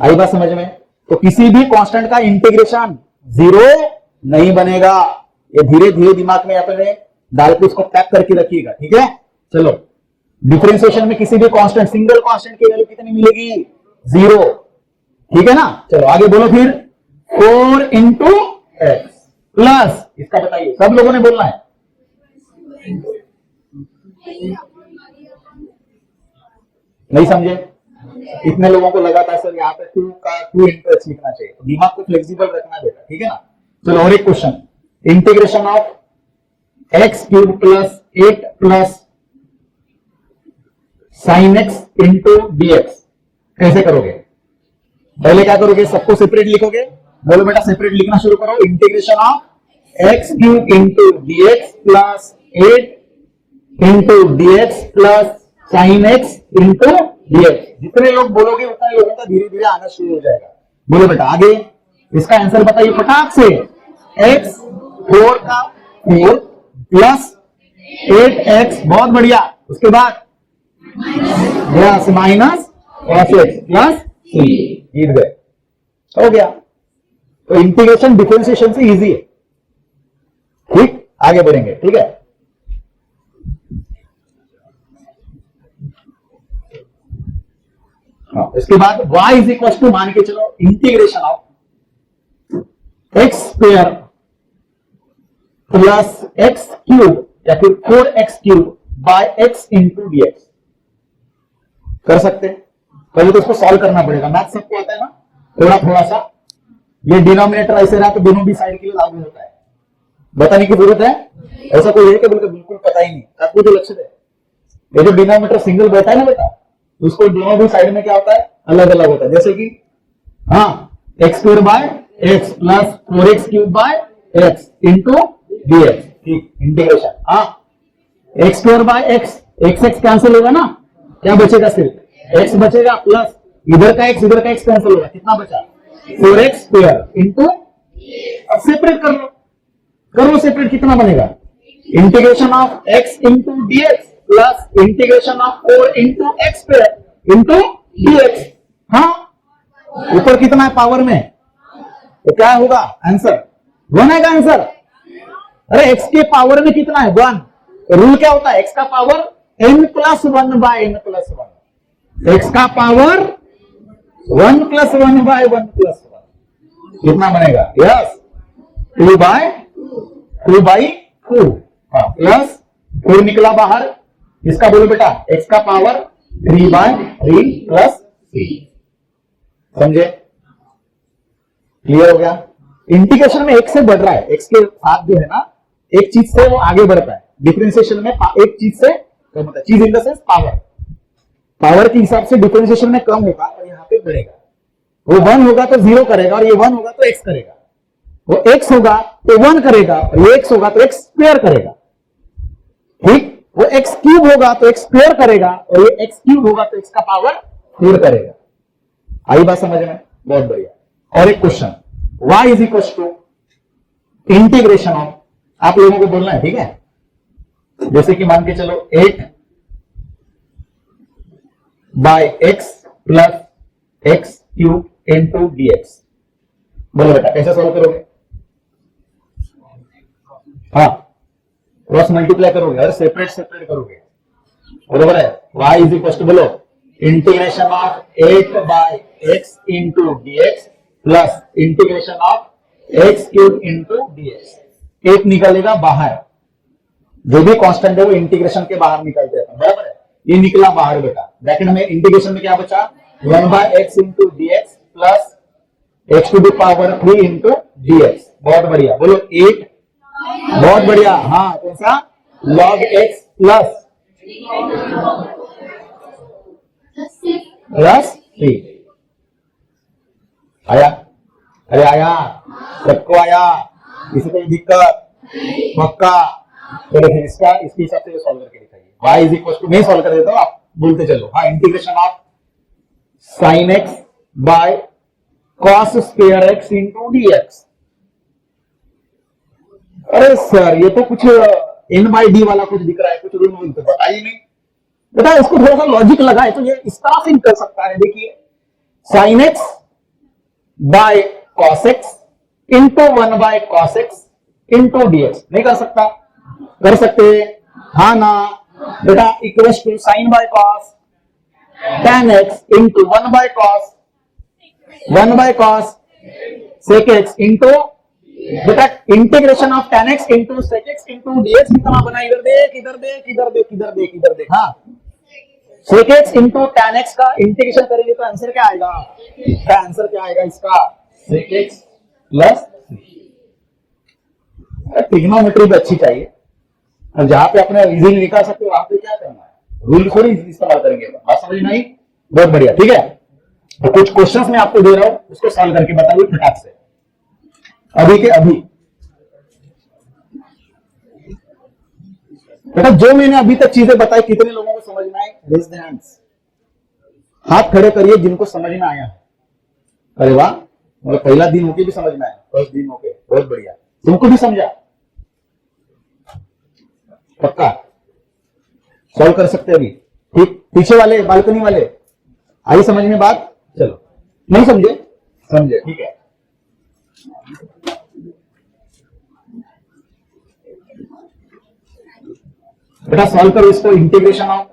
आई बात समझ में। तो किसी भी कांस्टेंट का इंटीग्रेशन 0 नहीं बनेगा। ये धीरे धीरे दिमाग में अपने डाल के उसको पैक करके रखिएगा, ठीक है। चलो डिफरेंशिएशन में किसी भी कांस्टेंट, सिंगल कांस्टेंट की वैल्यू कितनी मिलेगी, 0, ठीक है ना। चलो आगे बोलो फिर, 4 इंटू एक्स प्लस, इसका बताइए, सब लोगों ने बोलना है। नहीं समझे, इतने लोगों को लगा था सर यहाँ पे 2 का 2 इंटू एक्स लिखना चाहिए। तो दिमाग को फ्लेक्सिबल रखना बेटा, ठीक है ना। चलो और एक question, integration of X cube plus 8 plus sine x into dx। कैसे करोगे, पहले क्या करोगे, सबको सेपरेट लिखोगे। बोलो बेटा सेपरेट लिखना शुरू करो। Integration of X cube into dx plus 8 into dx plus sine x into dx। जितने लोग बोलोगे उतना लोगों का धीरे धीरे आना शुरू हो जाएगा। बोलो बेटा आगे, इसका आंसर बताइए फटाक से। x 4 का 4 प्लस 8x, बहुत बढ़िया। उसके बाद yes minus cos x plus c, जीत गए, हो गया। तो इंटीग्रेशन डिफरेंशिएशन से इजी है। ठीक, आगे बढ़ेंगे, ठीक है। हाँ, इसके बाद y इज इक्वल टू, मान के चलो integration of x square plus x cube या फिर 4x cube by x into dx। कर सकते हैं, पहले तो उसको सॉल्व करना पड़ेगा। मैथ सबको आता है ना, थोड़ा थोड़ा सा। ये डिनोमिनेटर ऐसे रहा तो दोनों भी साइड के लिए लागू होता है, बताने की जरूरत है? ऐसा कोई है कि बिल्कुल पता ही नहीं, आपको जो लक्ष्य है, ये जो डिनोमिनेटर सिंगल बैठा है ना बेटा, उसको दोनों भी साइड में क्या होता है, अलग अलग होता है। जैसे कि हाँ, x square by X plus 4x cube by X into dx। ठीक, इंटीग्रेशन। हाँ, x square by x, x cancel होगा ना, क्या बचेगा, सिर्फ एक्स बचेगा, प्लस इधर का एक्स कैंसिल होगा, कितना बचा, 4x स्क्वायर इंटू, अब सेपरेट कर लो सेपरेट, कितना बनेगा, integration of x into dx plus integration of 4 into x square into dx। हाँ, ऊपर कितना है पावर में, तो क्या होगा आंसर, 1 आएगा आंसर। अरे x के पावर में कितना है, 1। रूल क्या होता है, x का power n plus 1 by n plus 1, x का पावर 1 प्लस 1 बाय 1 प्लस 1, कितना बनेगा, यस 2 बाय 2 प्लस 4 निकला बाहर, इसका बोलो बेटा, x का पावर 3 बाय 3 प्लस 3। समझे, क्लियर हो गया। इंटीग्रेशन में x से बढ़ रहा है, x के साथ जो है ना, एक चीज से वो आगे बढ़ता है। डिफरेंशिएशन में एक चीज से कम होता है, चीज इन द सेंस पावर के हिसाब से डिफरेंशिएशन में कम होगा और यहाँ पे बढ़ेगा। वो 1 होगा तो 0 करेगा, और ये 1 होगा तो x करेगा। वो x होगा तो 1 करेगा, और ये x होगा तो x स्क्वायर करेगा। ठीक, वो x क्यूब होगा तो x स्क्वायर करेगा, और ये x क्यूब होगा तो x का पावर 4 करेगा। आई बात समझ में, बहुत बढ़िया। और एक question, y is equal to integration of, आप लोगों को बोलना है, ठीक है। जैसे कि मान के चलो 8 by X plus X cube into dx। बोलो बेटा कैसे सॉल्व करोगे, हाँ, क्रॉस मल्टीप्लाई करोगे और सेपरेट करोगे, बरोबर है। y इज इक्वल टू, बोलो, integration of 8 by X into dx plus integration of X cube into dx। 8 निकलेगा बाहर, जो भी कांस्टेंट है वो इंटीग्रेशन के बाहर निकलते हैं, बराबर है। ये निकला बाहर बेटा, ब्रैकेट में इंटीग्रेशन में क्या बचा, 1 by X into dx plus X to the power 3 into dx। बहुत बढ़िया, बोलो 8, बहुत बढ़िया। हाँ, कौन सा, log x प्लस 3 आया, अरे आया, सबको आया, किसी को दिक्कत, पक्का। चलो फिर इसके हिसाब से सॉल्व करके दिखाइए। y इज इक्वल टू, मैं सॉल्व कर देता हूं, आप बोलते चलो। हाँ, integration of sine x by cos square x into dx। अरे सर, ये तो कुछ n बाई डी वाला कुछ दिख रहा है, कुछ रूल तो बताइए नहीं बेटा, इसको थोड़ा सा लॉजिक लगाए तो ये इस तरह से कर सकता है। देखिए, sine x by cos x into 1 by cos x into dx। नहीं कर सकता, कर सकते, हाँ ना बेटा, equals to sine by cos tan x into 1 by cos sec x into, बेटा integration of tan x into sec x into dx कितना बना, इधर देख इधर देख इधर देख इधर देख इधर देख। हाँ, sec x into tan x का इंटीग्रेशन करेंगे तो आंसर क्या आएगा, आंसर क्या आएगा इसका, sec x प्लस। ट्रिग्नोमेट्री भी अच्छी चाहिए, और जहां पे अपने इजीली निकाल सकते हो वहां पे क्या करना है, रूल थोड़ी इस्तेमाल करेंगे। बात समझ नहीं, बहुत बढ़िया, ठीक है। तो कुछ क्वेश्चंस मैं आपको दे रहा हूं, उसको सॉल्व करके बताइए फटाक से, अभी के अभी। बेटा जो मैंने अभी तक चीजें बताई, कितने लोगों को समझ में आए, रेज द हैंड्स, हाथ खड़े करिए जिनको समझ में आया है। अरे वाह, मतलब पहला दिन होके भी समझ में आया, फर्स्ट दिन होके, बहुत बढ़िया, तुमको भी समझा। पक्का सॉल्व कर सकते हैं अभी? ठीक, पीछे वाले बालकनी वाले आई समझ में बात? चलो, नहीं समझे? समझे, ठीक है। बेटा सॉल्व करो इसको, इंटीग्रेशन ऑफ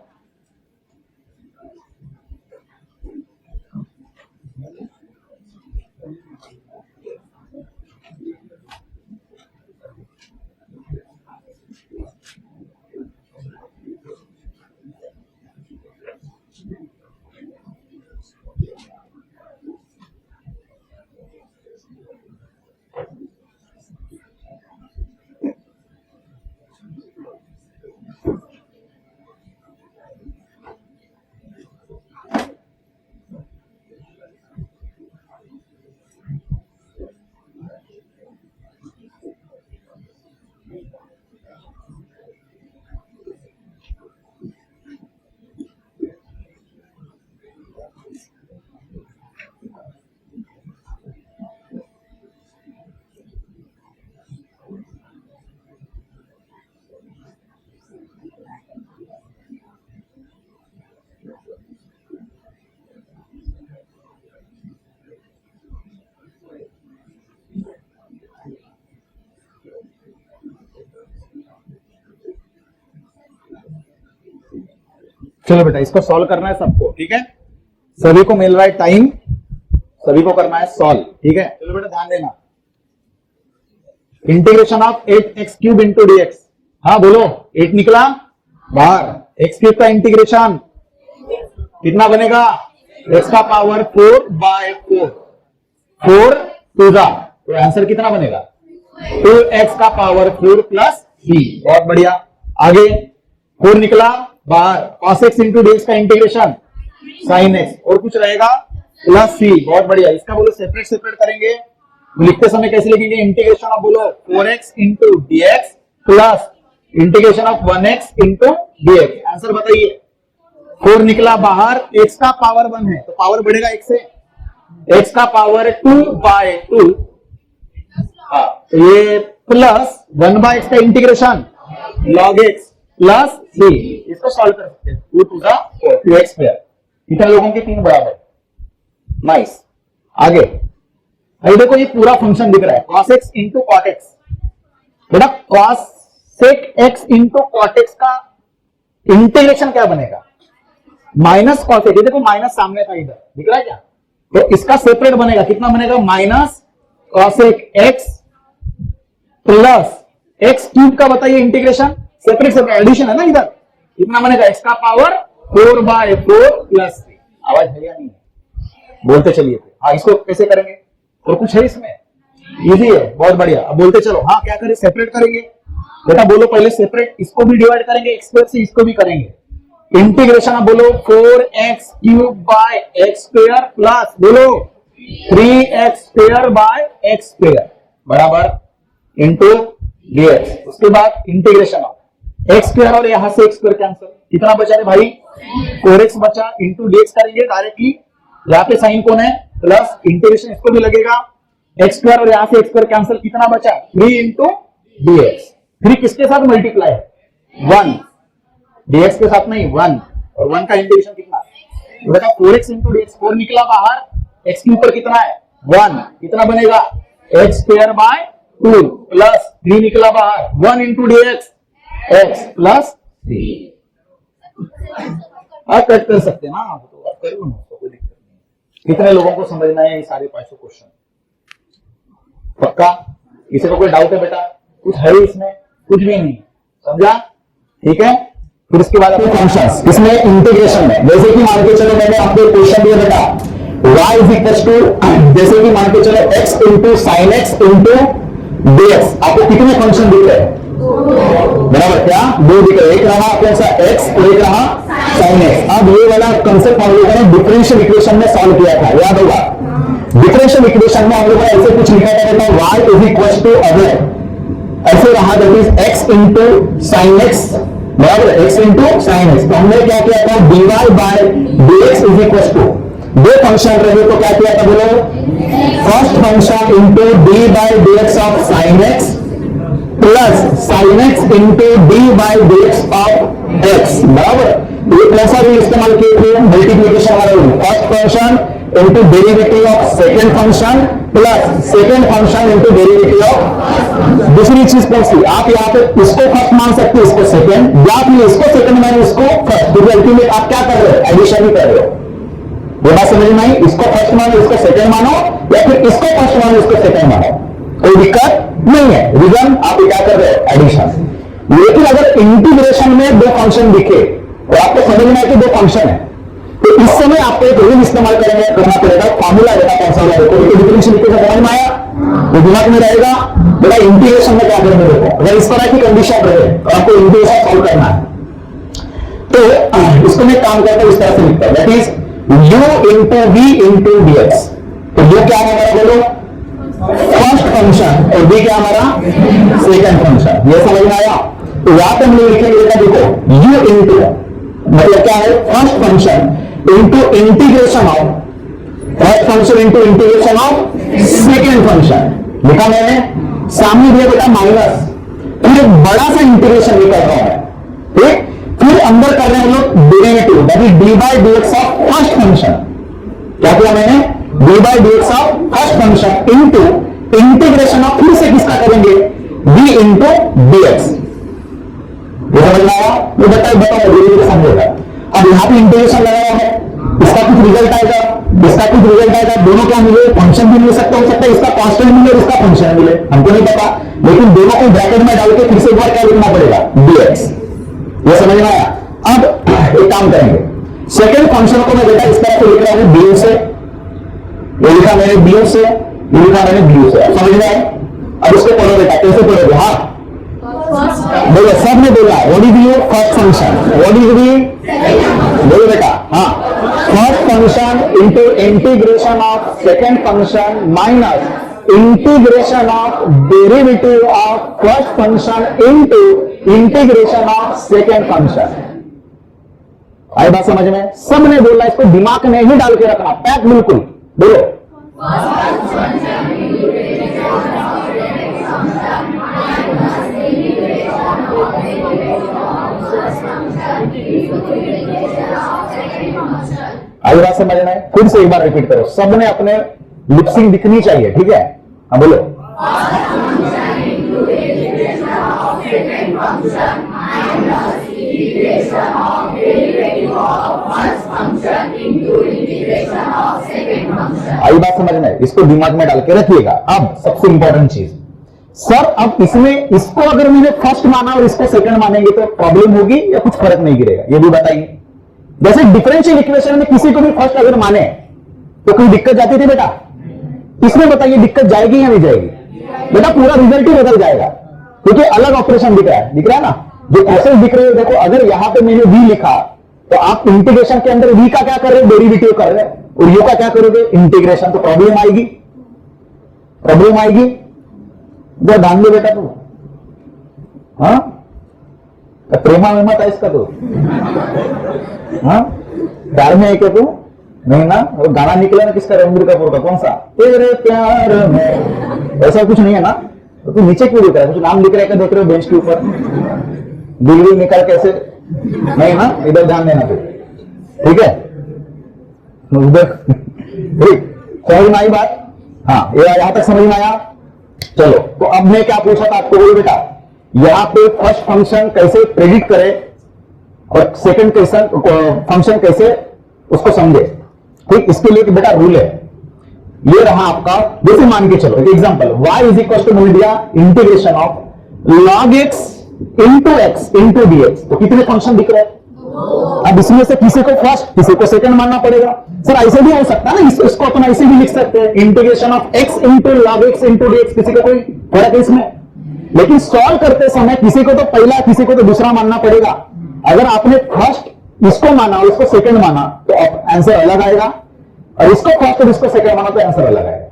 चलो बेटा इसको सॉल्व करना है सबको, ठीक है? सभी को मिल रहा है टाइम, सभी को करना है सॉल्व, ठीक है? चलो बेटा ध्यान देना। Integration of 8x³ into dx। हाँ बोलो, 8 निकला बाहर, x³ का इंटीग्रेशन कितना बनेगा? x का पावर 4/4, 4 टू जा, तो आंसर कितना बनेगा? 2x का पावर 4 प्लस 3। बहुत बढ़िया। आगे 4 निकला बाहर, cos x इंटू dx का इंटीग्रेशन sin x, और कुछ रहेगा प्लस c। बहुत बढ़िया। इसका बोलो सेपरेट सेपरेट करेंगे, लिखते समय कैसे लिखेंगे? इंटीग्रेशन ऑफ बोलो 4x into dx plus integration of 1x into dx। Answer बताइए। 4 निकला बाहर, x का पावर 1 है तो पावर बढ़ेगा 1 से, x का पावर 2/2, हाँ तो ये प्लस 1/x का इंटीग्रेशन log x प्लस 3। इसको सॉल्व कर सकते हैं। 2 टू द 4, 2x स्क्वायर। कितने लोगों के 3 बराबर? नाइस। आगे अभी देखो ये पूरा फंक्शन दिख रहा है, cos x into cot x। बेटा cos sec x into cot x का इंटीग्रेशन क्या बनेगा? Minus cos x। देखो माइनस सामने था, इधर दिख रहा है क्या? तो इसका सेपरेट बनेगा, कितना बनेगा? Minus cos x plus x³ का बताइए इंटीग्रेशन, सेपरेट सेपरेट एडिशन है ना इधर, कितना बनेगा? x का पावर 4/4 प्लस 3। आवाज है या नहीं? बोलते चलिए। हाँ इसको कैसे करेंगे? और कुछ है इसमें? इजी है, बहुत बढ़िया। अब बोलते चलो। हाँ क्या करें? सेपरेट करेंगे बेटा, बोलो पहले सेपरेट। इसको भी डिवाइड करेंगे x² से, इसको भी करेंगे इंटीग्रेशन। अब बोलो 4x³ प्लस बोलो 3x² बराबर इंटू dx। उसके बाद इंटीग्रेशन ऑफ x² और यहां से x² कैंसिल, कितना बचा रे भाई? 4x बचा, इंटू dx करेंगे डायरेक्टली, यहाँ पे साइन कौन है? प्लस, इंटीग्रेशन इसको भी लगेगा, x² और यहां से x² कैंसिल, कितना बचा? 3 इंटू dx। 3 किसके साथ मल्टीप्लाई है? 1, dx के साथ नहीं, 1, और 1 का इंटीग्रेशन कितना? बेटा 4x इंटू dx, 4 निकला बाहर, x के ऊपर कितना है? 1, कितना बनेगा? x²/2 प्लस 3 निकला बाहर, 1 इंटू dx x प्लस 3। आप कट कर सकते हैं ना, तो आप करो ना, कोई दिक्कत नहीं। कितने लोगों को समझना है ये सारे 500 क्वेश्चन? पक्का? किसी को कोई डाउट है बेटा? कुछ है इसमें? कुछ भी नहीं, समझा? ठीक है। फिर इसके बाद अपने फंक्शंस, इसमें इंटीग्रेशन है। जैसे कि मान के चलो मैंने आपको क्वेश्चन दिया बेटा, y इज इक्वल टू, जैसे कि मान के चलो x into sine x into dx। आपको कितने फंक्शन दिख रहे हैं? बराबर, क्या? 2 दिख रहे हैं। एक रहा कौन सा? x, और एक रहा sin x। अब ये वाला कंसेप्ट हम लोगों ने डिफरेंशियल इक्वेशन में सॉल्व किया था, याद होगा? डिफरेंशियल इक्वेशन में हम लोगों ने ऐसे कुछ लिखा था बेटा, y इज इक्वल टू, अगर ऐसे रहा that is x into sine x, बराबर, x इंटू साइन एक्स। तो हमने क्या किया था? dy/dx इज इक्वल टू, दो फंक्शन रहे तो क्या किया था बोलो? First function into d/dx of sine x plus sine x into D by D x of x, बराबर। ये कौन सा रूल इस्तेमाल किए थे? मल्टीप्लीकेशन वाला rule. First function into derivative of second function plus second function into derivative of. दूसरी चीज कौन सी? आप यहाँ पे इसको फर्स्ट मान सकते हो, इसको सेकेंड, या फिर इसको सेकेंड माने इसको फर्स्ट, क्योंकि अल्टीमेट आप क्या कर रहे हो? एडिशन ही कर रहे हो। ये बात समझ में आई? इसको फर्स्ट मानो, इसको सेकेंड मानो, या फिर इसको फर्स्ट मानो, इसको सेकेंड मानो, कोई दिक्कत नहीं है। रीजन आप क्या कर रहे हो? एडिशन। लेकिन अगर इंटीग्रेशन में दो फंक्शन दिखे और आपको समझ में आए कि दो फंक्शन है, तो इस समय आपको एक रूल इस्तेमाल करना पड़ेगा, फॉर्मूला रहेगा, कौन सा वाला? कोई डिफरेंशियल इक्वेशन समझ में आया? वो दिमाग में रहेगा बेटा इंटीग्रेशन में क्या करना देखो। अगर इस तरह की कंडीशन रहे और आपको इंटीग्रेशन सॉल्व करना है, तो इसको मैं काम करता हूं, इस तरह से लिखता हूं, that is u into v into dx। तो ये क्या है हमारा? बोलो फर्स्ट फंक्शन और b क्या हमारा? Second function. ये समझ में आया? तो यहां पे हम लोग लिखेंगे देखो u इंटू, मतलब क्या है? First function into integration of first function into integration of second function. लिखा मैंने, सामने दिया बेटा माइनस, फिर एक बड़ा सा इंटीग्रेशन निकल रहा है, ठीक? फिर अंदर कर रहे हैं हम लोग derivative, that is D by D x of first function. क्या किया मैंने? D by D x of first function into integration of, फिर से किसका करेंगे? D into D x. ये समझ में आया? ये बताओ धीरे समझेगा। अब यहाँ पे इंटीग्रेशन लगाया है, इसका कुछ रिजल्ट आएगा, इसका कुछ रिजल्ट आएगा, दोनों क्या मिले? फंक्शन भी मिल सकता, हो सकता है इसका कांस्टेंट मिले और इसका फंक्शन मिले, हमको नहीं पता, लेकिन दोनों को ब्रैकेट में डाल के फिर से एक बार क्या लिखना पड़ेगा? dx। ये समझ में आया? अब एक काम करेंगे, सेकेंड फंक्शन को मैं बेटा इस तरह से लिख रहा हूं, du से, ये लिखा मैंने du से, ये लिखा मैंने du से। समझ में आया? अब इसको पढ़ो बेटा, कैसे पढ़ोगे? हाँ बोलो, सब ने बोला what is your first function, what is the, बोलो बेटा। हाँ, first function into integration of second function minus integration of derivative of first function into integration of second function. आई बात समझ में? सब ने बोला, इसको दिमाग में ही डाल के रखना, पैक बिल्कुल। बोलो आई बात समझ में? फिर से एक बार रिपीट करो, सबने अपने लिपसिंग दिखनी चाहिए, ठीक है? हाँ बोलो। आई बात समझ में? इसको दिमाग में डाल के रखिएगा। अब सबसे इंपॉर्टेंट चीज, सर अब इसमें इसको अगर मैंने फर्स्ट माना और इसको सेकंड मानेंगे तो प्रॉब्लम होगी या कुछ फर्क नहीं गिरेगा? ये भी बताइए। जैसे डिफरेंशियल इक्वेशन में किसी को भी फर्स्ट अगर माने तो कोई दिक्कत जाती थी बेटा? इसमें बताइए दिक्कत जाएगी या नहीं जाएगी? बेटा पूरा रिजल्ट ही बदल जाएगा, क्योंकि अलग ऑपरेशन दिख रहा है, दिख रहा है ना? जो प्रोसेस दिख रही है, देखो अगर यहां पे मैंने v लिखा तो आप इंटीग्रेशन के अंदर v का क्या कर रहे हो? डेरिवेटिव कर रहे हो, और u का क्या करोगे? इंटीग्रेशन। तो प्रॉब्लम आएगी, प्रॉब्लम आएगी। जब ध्यान दे बेटा तू, हाँ प्रेमा में मत है इसका तो, हाँ प्यार में है क्या तू? नहीं ना? वो गाना निकला ना किसका? रणबीर कपूर का, कौन सा? तेरे प्यार में। ऐसा कुछ नहीं है ना? तो तू नीचे क्यों लिख रहा है? कुछ नाम लिख रहा है क्या? देख रहे हो बेंच के ऊपर डिग्री निकाल कैसे? नहीं ना? इधर ध्यान देना फिर, ठीक है? उधर ठीक समझ में आई बात? हाँ, ये यहां तक समझ में आया? चलो, तो अब मैं क्या पूछा था आपको? बोलो बेटा, यहां पे फर्स्ट फंक्शन कैसे प्रेडिक्ट करे और सेकंड फंक्शन कैसे उसको समझे, ठीक? इसके लिए बेटा रूल है, ये रहा आपका। जैसे मान के चलो एक example, y is equal to मिल दिया integration of log x into x into dx। तो कितने फंक्शन दिख रहे हैं? अब इसमें से किसी को फर्स्ट किसी को सेकंड मानना पड़ेगा। सर ऐसे भी हो सकता है ना, इसको अपन ऐसे भी लिख सकते हैं, integration of x into log x into dx। किसी को कोई फर्क है इसमें? लेकिन सॉल्व करते समय किसी को तो पहला किसी को तो दूसरा मानना पड़ेगा। अगर आपने फर्स्ट इसको माना और इसको सेकंड माना तो आंसर अलग आएगा, और इसको फर्स्ट और इसको सेकंड माना तो आंसर अलग आएगा,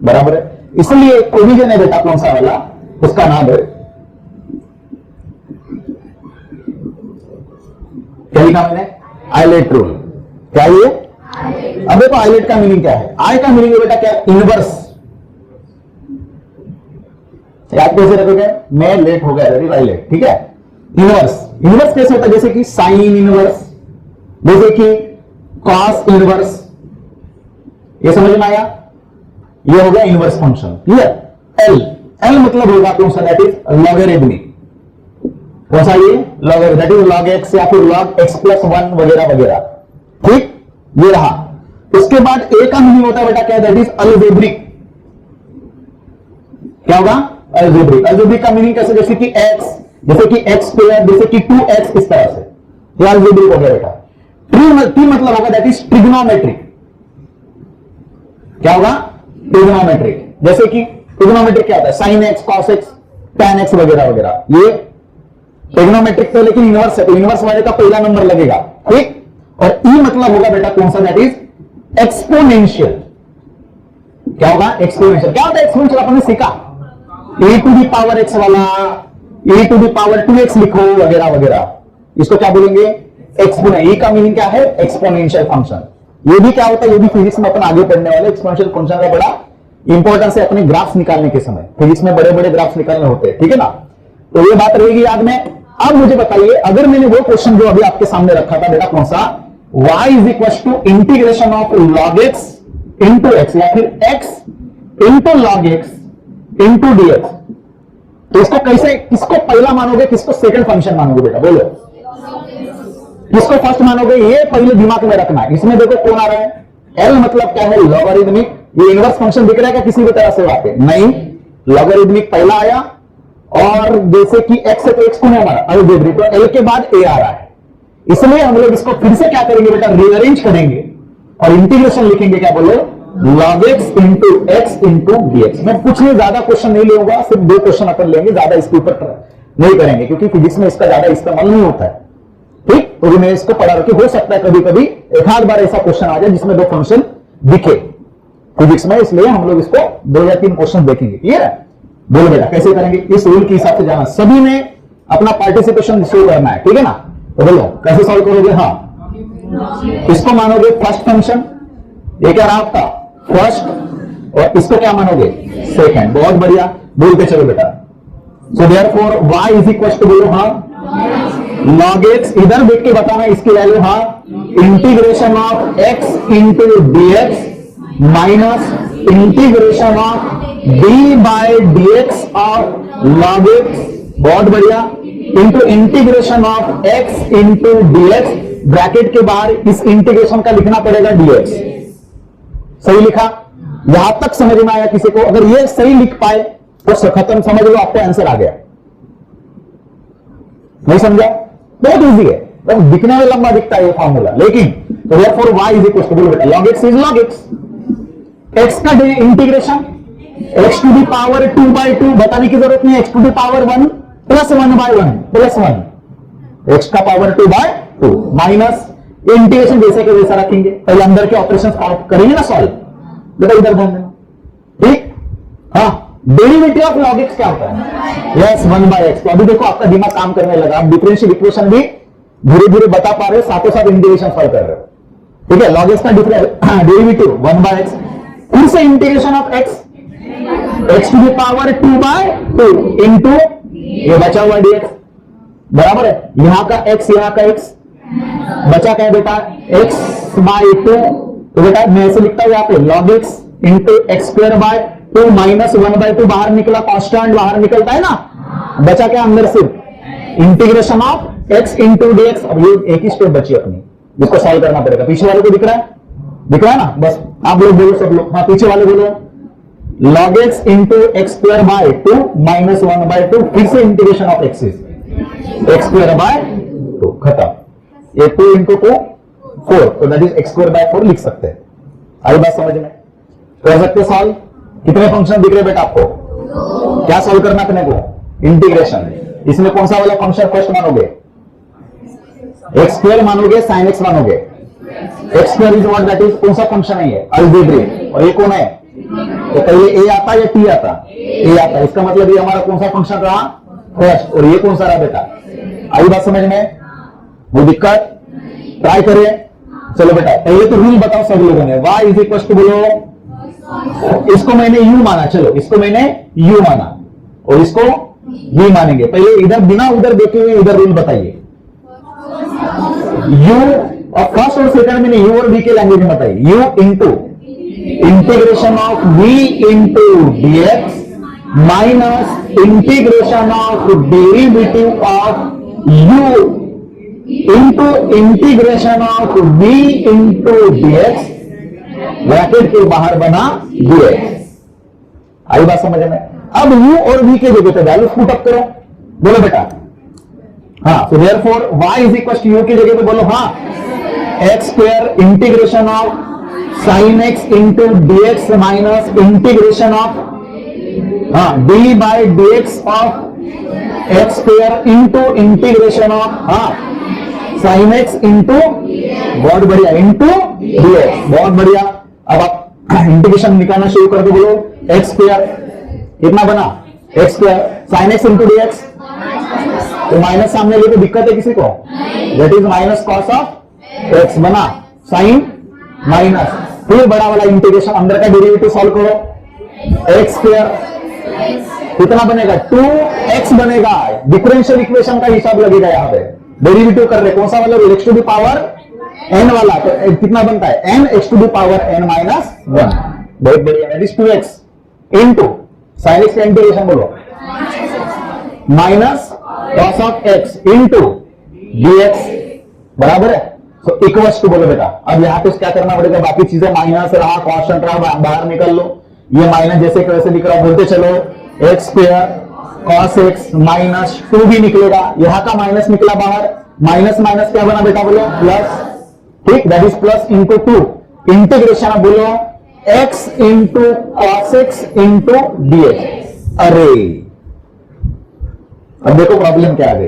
बराबर है? इसलिए प्रोविजन है बेटा, कौन सा वाला? उसका नाम है, क्या लिखा मैंने? ILATE rule. क्या ये? अब देखो आइलेट का मीनिंग क्या है? आई का मीनिंग है बेटा क्या? इनवर्स। याद कैसे रखोगे? मैं लेट हो गया, वेरी लेट, ठीक है। इनवर्स, इनवर्स कैसे होता है? जैसे कि साइन इनवर्स, जैसे कि कॉस इनवर्स, ये समझ में आया? ये हो गया inverse function, clear. L, L मतलब होगा कौन सा? That is logarithmic. कौन सा? ये logarithm, that is log x या फिर लॉग एक्स प्लस 1 वगैरह वगैरह, ठीक। ये रहा। उसके बाद ए का मीनिंग होता है बेटा क्या? That is algebraic. क्या होगा? अलजेब्रिक। अलजेब्रिक का मीनिंग कैसे? जैसे कि एक्स, जैसे कि एक्स स्क्वायर, जैसे कि 2x, इस तरह से, ये अलजेब्रिक हो गया बेटा। टी मतलब होगा दैट इज ट्रिग्नोमेट्रिक। क्या होगा? ट्रिग्नोमेट्रिक। जैसे कि ट्रिग्नोमेट्रिक क्या होता है? Sine x, cos x, tan x वगैरह वगैरह, ये ट्रिग्नोमेट्रिक तो, लेकिन इनवर्स है तो इनवर्स वाले का पहला नंबर लगेगा, ठीक। और ई मतलब होगा बेटा कौन सा? That is exponential. क्या होगा? एक्सपोनेंशियल। क्या होता है एक्सपोनेंशियल? आपने सीखा ए टू दी पावर एक्स वाला, ए टू दी पावर 2x लिखो वगैरह वगैरह, इसको क्या बोलेंगे? एक्सपोनेंशियल। ई का मीनिंग क्या है? Exponential function. ये भी क्या होता है? ये भी फिजिक्स में अपन आगे पढ़ने वाले। एक्सपोनेंशियल फंक्शन का बड़ा इंपॉर्टेंस है अपने ग्राफ्स निकालने के समय, फिजिक्स में बड़े बड़े ग्राफ्स निकालने होते हैं, ठीक है ना। तो ये बात रहेगी याद में। अब मुझे बताइए, अगर मैंने वो क्वेश्चन जो अभी आपके सामने रखा था बेटा, कौन सा? y is equal to integration of log x into X, या फिर x into log x into dx, तो इसको कैसे, किसको पहला मानोगे, किसको सेकंड फंक्शन मानोगे बेटा? बोलो, किसको फर्स्ट मानोगे? ये पहले दिमाग में रखना है। इसमें देखो कौन आ रहा है? एल मतलब क्या है? लॉगरिथमिक। ये इनवर्स फंक्शन दिख रहा है क्या किसी भी तरह से? वाकई नहीं, लॉगरिथमिक पहला आया, और जैसे कि x है तो x को नहीं हमारा अलजेब्रिक, तो एल के बाद ए आ रहा है। इसलिए हम लोग इसको फिर से क्या करेंगे बेटा? रीअरेंज करेंगे और इंटीग्रेशन लिखेंगे। क्या बोलो? log x into x into dx। मैं कुछ नहीं, ज्यादा क्वेश्चन नहीं लूंगा, सिर्फ 2 क्वेश्चन अपन लेंगे, ज्यादा इसके ऊपर नहीं करेंगे क्योंकि फिजिक्स में इसका ज्यादा इस्तेमाल नहीं होता है, ठीक। तो भी मैं इसको पढ़ा रखी, हो सकता है कभी कभी एक आध बार ऐसा क्वेश्चन आ जाए जिसमें 2 फंक्शन दिखे फिजिक्स में, इसलिए हम लोग इसको 2 या 3 क्वेश्चन देखेंगे, क्लियर है। बोलो बेटा कैसे करेंगे? इस रूल के हिसाब से जाना, सभी ने अपना पार्टिसिपेशन शो करना है, ठीक है ना। तो बोलो कैसे सॉल्व करोगे? हाँ, इसको मानोगे फर्स्ट फंक्शन, ये क्या रहा आपका? फर्स्ट, और इसको क्या मानोगे? सेकंड। बहुत बढ़िया, बोलते चलो बेटा। So therefore y is equal to, बोलो हाँ, log x, इधर देख के बताना इसकी वैल्यू, हाँ, integration of x into dx minus integration of d by dx of log x, बहुत बढ़िया, into integration of x into dx, bracket के बाहर इस इंटीग्रेशन का लिखना पड़ेगा dx। सही लिखा? यहां तक समझ में आया किसी को? अगर ये सही लिख पाए तो खत्म, समझ लो आपको आंसर आ गया। नहीं समझा? बहुत इजी है, तो दिखने में लंबा दिखता है ये फॉर्मूला, लेकिन तो therefore y is equal to, बोलो बेटा, log x is log x, x का integration x to the power 2/2, बताने की जरूरत नहीं, x टू दी पावर 1 प्लस 1/1 प्लस 1, x का पावर 2/2 माइनस इंटीग्रेशन जैसे के वैसा रखेंगे, पहले अंदर के ऑपरेशंस करेंगे ना सॉल्व, बेटा इधर ध्यान देना, ठीक। हाँ, डेरिवेटिव ऑफ log x क्या होता है? Yes, 1/x। तो अभी देखो आपका दिमाग काम करने लगा, आप डिफरेंशियल इक्वेशन भी धीरे धीरे बता पा रहे हो, साथों साथ इंटीग्रेशन सॉल्व कर रहे हो, ठीक है। log x का डेरिवेटिव 1/x, फिर से integration of x, x to the power 2/2 into ये बचा हुआ dx, बराबर है। यहां का x, यहां का x, बचा क्या है बेटा? x/2। तो बेटा मैं ऐसे लिखता हूं यहाँ पे log x into x²/2 minus 1/2, बाहर निकला, कांस्टेंट बाहर निकलता है ना, बचा क्या अंदर? सिर्फ integration of x into dx। अब ये एक ही स्टेप बची अपनी, जिसको सॉल्व करना पड़ेगा। पीछे वाले को दिख रहा है? दिख रहा है ना? बस आप लोग बोलो, सब लोग, हाँ पीछे वाले बोलो, log x into x²/2 minus 1/2, फिर से इंटीग्रेशन ऑफ x x²/2, खत्म। ये 2 इंटू 2 4, तो दैट इज x²/4 लिख सकते हैं। आई बात समझ में? कर सकते सॉल्व? कितने फंक्शन दिख रहे बेटा आपको? क्या सॉल्व करना अपने को? इंटीग्रेशन। इसमें कौन सा वाला फंक्शन फर्स्ट मानोगे? x² मानोगे, sin x मानोगे? x² is what? That is कौन सा फंक्शन है ये? अलजेब्रिक। और ये कौन है? तो पहले a आता या t आता? a आता। इसका मतलब ये हमारा कौन सा फंक्शन रहा? फर्स्ट। और ये कौन सा रहा बेटा? आई बात समझ में? वो दिक्कत? ट्राई करें। चलो बेटा पहले तो रूल बताओ सब लोगों ने। y इज इक्वल टू, बोलो, इसको मैंने u माना, चलो इसको मैंने u माना, और इसको v मानेंगे। पहले इधर बिना उधर देखे हुए इधर रूल बताइए। u और फर्स्ट और सेकंड में u और v के लैंग्वेज में बताइए। u into integration of v into dx minus integration of derivative of u into integration of v into dx bracket के बाहर बना dx। आई बात समझ में? अब u और v के जगह पे वैल्यू पुट अप करो, बोलो बेटा। हाँ, so therefore y is equals to u की जगह पे बोलो हाँ, x square integration of sin x into dx minus integration of हाँ d by dx of x square into integration of हाँ sin x इंटू बहुत बढ़िया इंटू dx, बहुत बढ़िया। अब आप इंटीग्रेशन निकालना शुरू कर दो, बोलो x स्क्वायर कितना बना, x square sin x into dx, तो माइनस सामने ले तो दिक्कत है किसी को, that is minus cos of x बना साइन माइनस, फिर बड़ा वाला इंटीग्रेशन अंदर का डेरिवेटिव सॉल्व करो, x स्क्वायर कितना बनेगा 2x बनेगा। डिफरेंशियल इक्वेशन का हिसाब लगेगा यहाँ पे, डेरिवेटिव कर रहे कौन सा वाला, x to the power n वाला, तो कितना बनता है n x to the power n minus 1, बहुत बढ़िया। That is 2x into sine x का इंटीग्रेशन बोलो minus cos of x into dx बराबर है, तो इक्वल्स टू बोलो बेटा। अब यहाँ पे क्या करना पड़ेगा, बाकी चीजें माइनस रहा कांस्टेंट रहा बाहर निकल लो, ये माइनस जैसे कैसे दिख रहा बोलते चलो, x square cos x minus 2 भी निकलेगा, यहाँ का माइनस निकला बाहर, माइनस माइनस क्या बना बेटा बोलो प्लस, ठीक, that is plus into 2 integration बोलो x into cos x into dx। अरे अब देखो प्रॉब्लम क्या आ गई,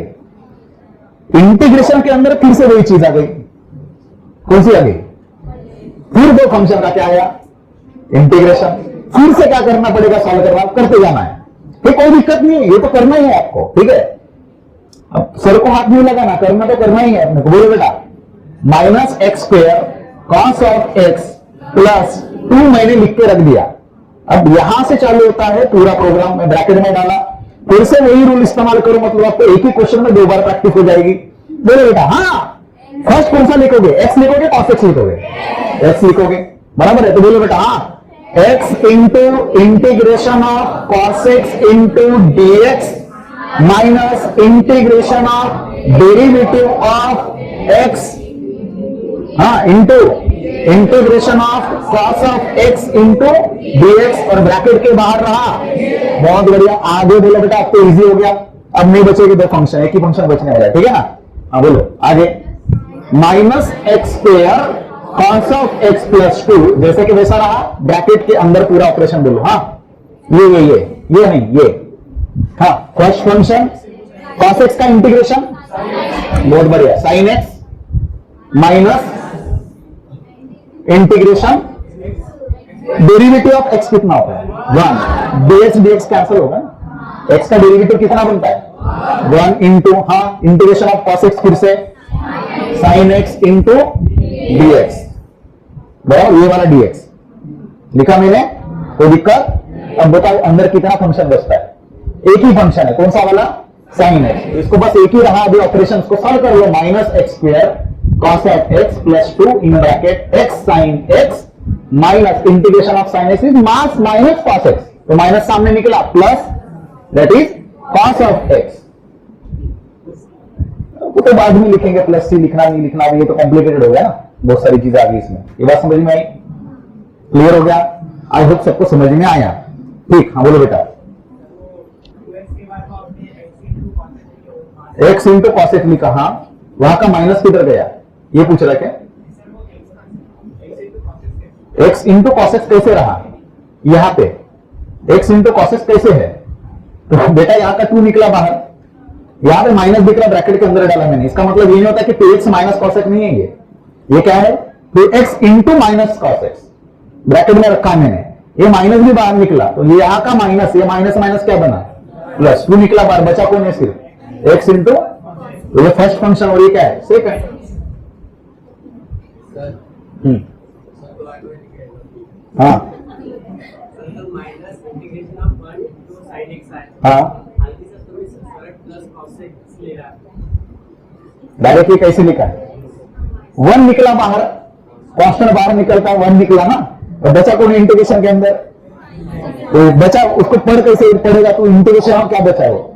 इंटीग्रेशन के अंदर फिर से वही चीज आ गई, कौन सी आ गई, फिर दो फंक्शन का क्या आया इंटीग्रेशन, फिर से क्या करना पड़ेगा, सॉल्व करना, करते जाना है, तो कोई दिक्कत नहीं है, ये तो करना ही है आपको, ठीक है। अब सर को हाथ नहीं लगाना, करना तो करना ही है अपने को, बोलो बेटा minus x square cos of x plus 2 मैंने लिख के रख दिया। अब यहां से चालू होता है पूरा प्रोग्राम, में ब्रैकेट में डाला, फिर से वही रूल इस्तेमाल करो, मतलब आपको एक ही क्वेश्चन में 2 बार प्रैक्टिस हो जाएगी। बोलो बेटा हाँ, फर्स्ट कौन सा लिखोगे, एक्स लिखोगे कॉस एक्स लिखोगे, एक्स लिखोगे बराबर है, तो बोलो बेटा हाँ, x into integration of cos x into dx minus integration of derivative of x हाँ into integration of cos of x into dx और ब्रैकेट के बाहर रहा, बहुत बढ़िया। आगे बोलो बेटा, अब तो इजी हो गया, अब नहीं बचेगी 2 फंक्शन, एक ही फंक्शन बचने वाला है, ठीक है ना। हाँ बोलो आगे, minus x square cos of x plus 2 जैसे कि वैसा रहा, ब्रैकेट के अंदर पूरा ऑपरेशन बोलो हाँ, ये नहीं ये हाँ, फर्स्ट फंक्शन कॉस x का इंटीग्रेशन, बहुत बढ़िया, sine x minus integration derivative of x कितना होता है 1, dx कैंसिल होगा, x का डेरिवेटिव कितना बनता है 1 इंटू हाँ इंटीग्रेशन ऑफ कॉस x फिर से साइन x इंटू dx, ये वाला dx लिखा मैंने, कोई दिक्कत। अब बताओ अंदर कितना फंक्शन बचता है, एक ही फंक्शन है, कौन सा वाला साइन x, इसको बस एक ही रहा, अभी ऑपरेशन को सॉल्व कर लो, minus x square cos of x plus 2 in bracket x sine x minus integration of sine x is mass minus cos x, तो माइनस सामने निकला plus that is cos of x, वो तो बाद में लिखेंगे, प्लस सी लिखना नहीं लिखना, ये तो कॉम्प्लिकेटेड हो गया ना, बहुत सारी चीजें आ गई इसमें, ये बात समझ में आई, क्लियर हो गया, आई होप सबको समझ में आया, ठीक। हाँ बोलो बेटा, x इंटू कॉस एक्स लिखा, हाँ वहां का माइनस किधर गया, ये पूछ रहा क्या, x इंटू कॉस एक्स कैसे रहा, यहां पे x इंटू कॉस एक्स कैसे है, तो बेटा यहां का 2 निकला बाहर, यहां पे माइनस दिख रहा ब्रैकेट के अंदर डाला मैंने, इसका मतलब ये नहीं होता कि 2x माइनस कॉस एक्स नहीं है, ये क्या है 2x into minus cos x bracket में रखा मैंने, ये माइनस भी बाहर निकला, तो ये यहां का माइनस, ये माइनस माइनस क्या बना प्लस 2 निकला बाहर, बचा कौन है सिर्फ x इंटू, तो ये फर्स्ट फंक्शन और ये क्या है सेकंड। हाँ हाँ डायरेक्टली कैसे लिखा है? 1 निकला बाहर, कांस्टेंट बाहर निकलता है 1 निकला ना, और बचा कौन इंटीग्रेशन के अंदर? तो बचा उसको पढ़ कैसे पढ़ेगा? तो इंटीग्रेशन और क्या बचा है वो?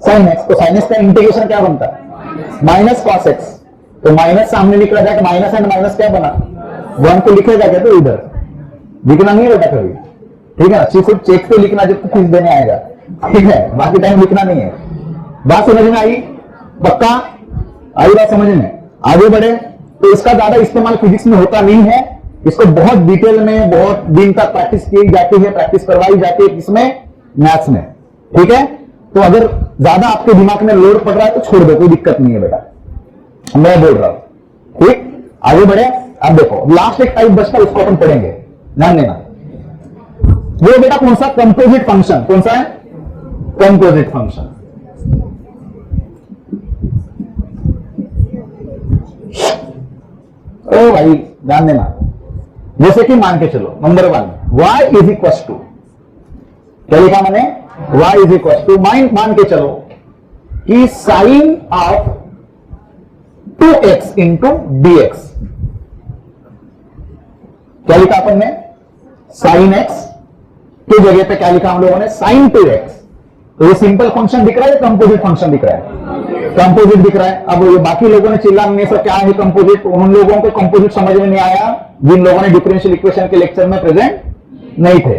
Sine x. तो साइन एक्स का इंटीग्रेशन क्या बनता है? Minus cos x. तो माइनस सामने निकला जाए, माइनस एंड माइनस क्या बना? 1 को लिखेगा क्या? तो इधर लिखना नहीं बेटा कभी, ठीक है? सिर्फ चेक पे लिखना जब फीस देने आएगा, ठीक है? बाकी टाइम लिखना नहीं है। बात समझ में आई? पक्का आई बात समझ में? आगे बढ़े। तो इसका ज्यादा इस्तेमाल फिजिक्स में होता नहीं है, इसको बहुत डिटेल में बहुत दिन तक प्रैक्टिस की जाती है, प्रैक्टिस करवाई जाती है, किसमें? मैथ्स में, ठीक है? तो अगर ज्यादा आपके दिमाग में लोड पड़ रहा है तो छोड़ दो, कोई दिक्कत नहीं है बेटा, मैं बोल रहा हूं, ठीक? आगे बढ़े। अब देखो लास्ट एक टाइप बचता है, उसको अपन पढ़ेंगे, ध्यान देना। वो बेटा कौन सा? Composite function. कौन सा है? Composite function. ओ भाई ध्यान देना, जैसे कि मान के चलो number 1 y is equal to, क्या लिखा मैंने? y इज इक्वल टू मान के चलो कि sign of 2x into dx। क्या लिखा अपन ने? साइन x की जगह पे क्या लिखा हम लोगों ने? Sign 2x। तो ये सिंपल फंक्शन दिख रहा है, कंपोजिट फंक्शन दिख रहा है? कंपोजिट दिख रहा है। अब ये बाकी लोगों ने चिल्ला नहीं सर क्या है कंपोजिट, उन लोगों को कंपोजिट समझ में नहीं आया जिन लोगों ने डिफरेंशियल इक्वेशन के लेक्चर में प्रेजेंट नहीं थे,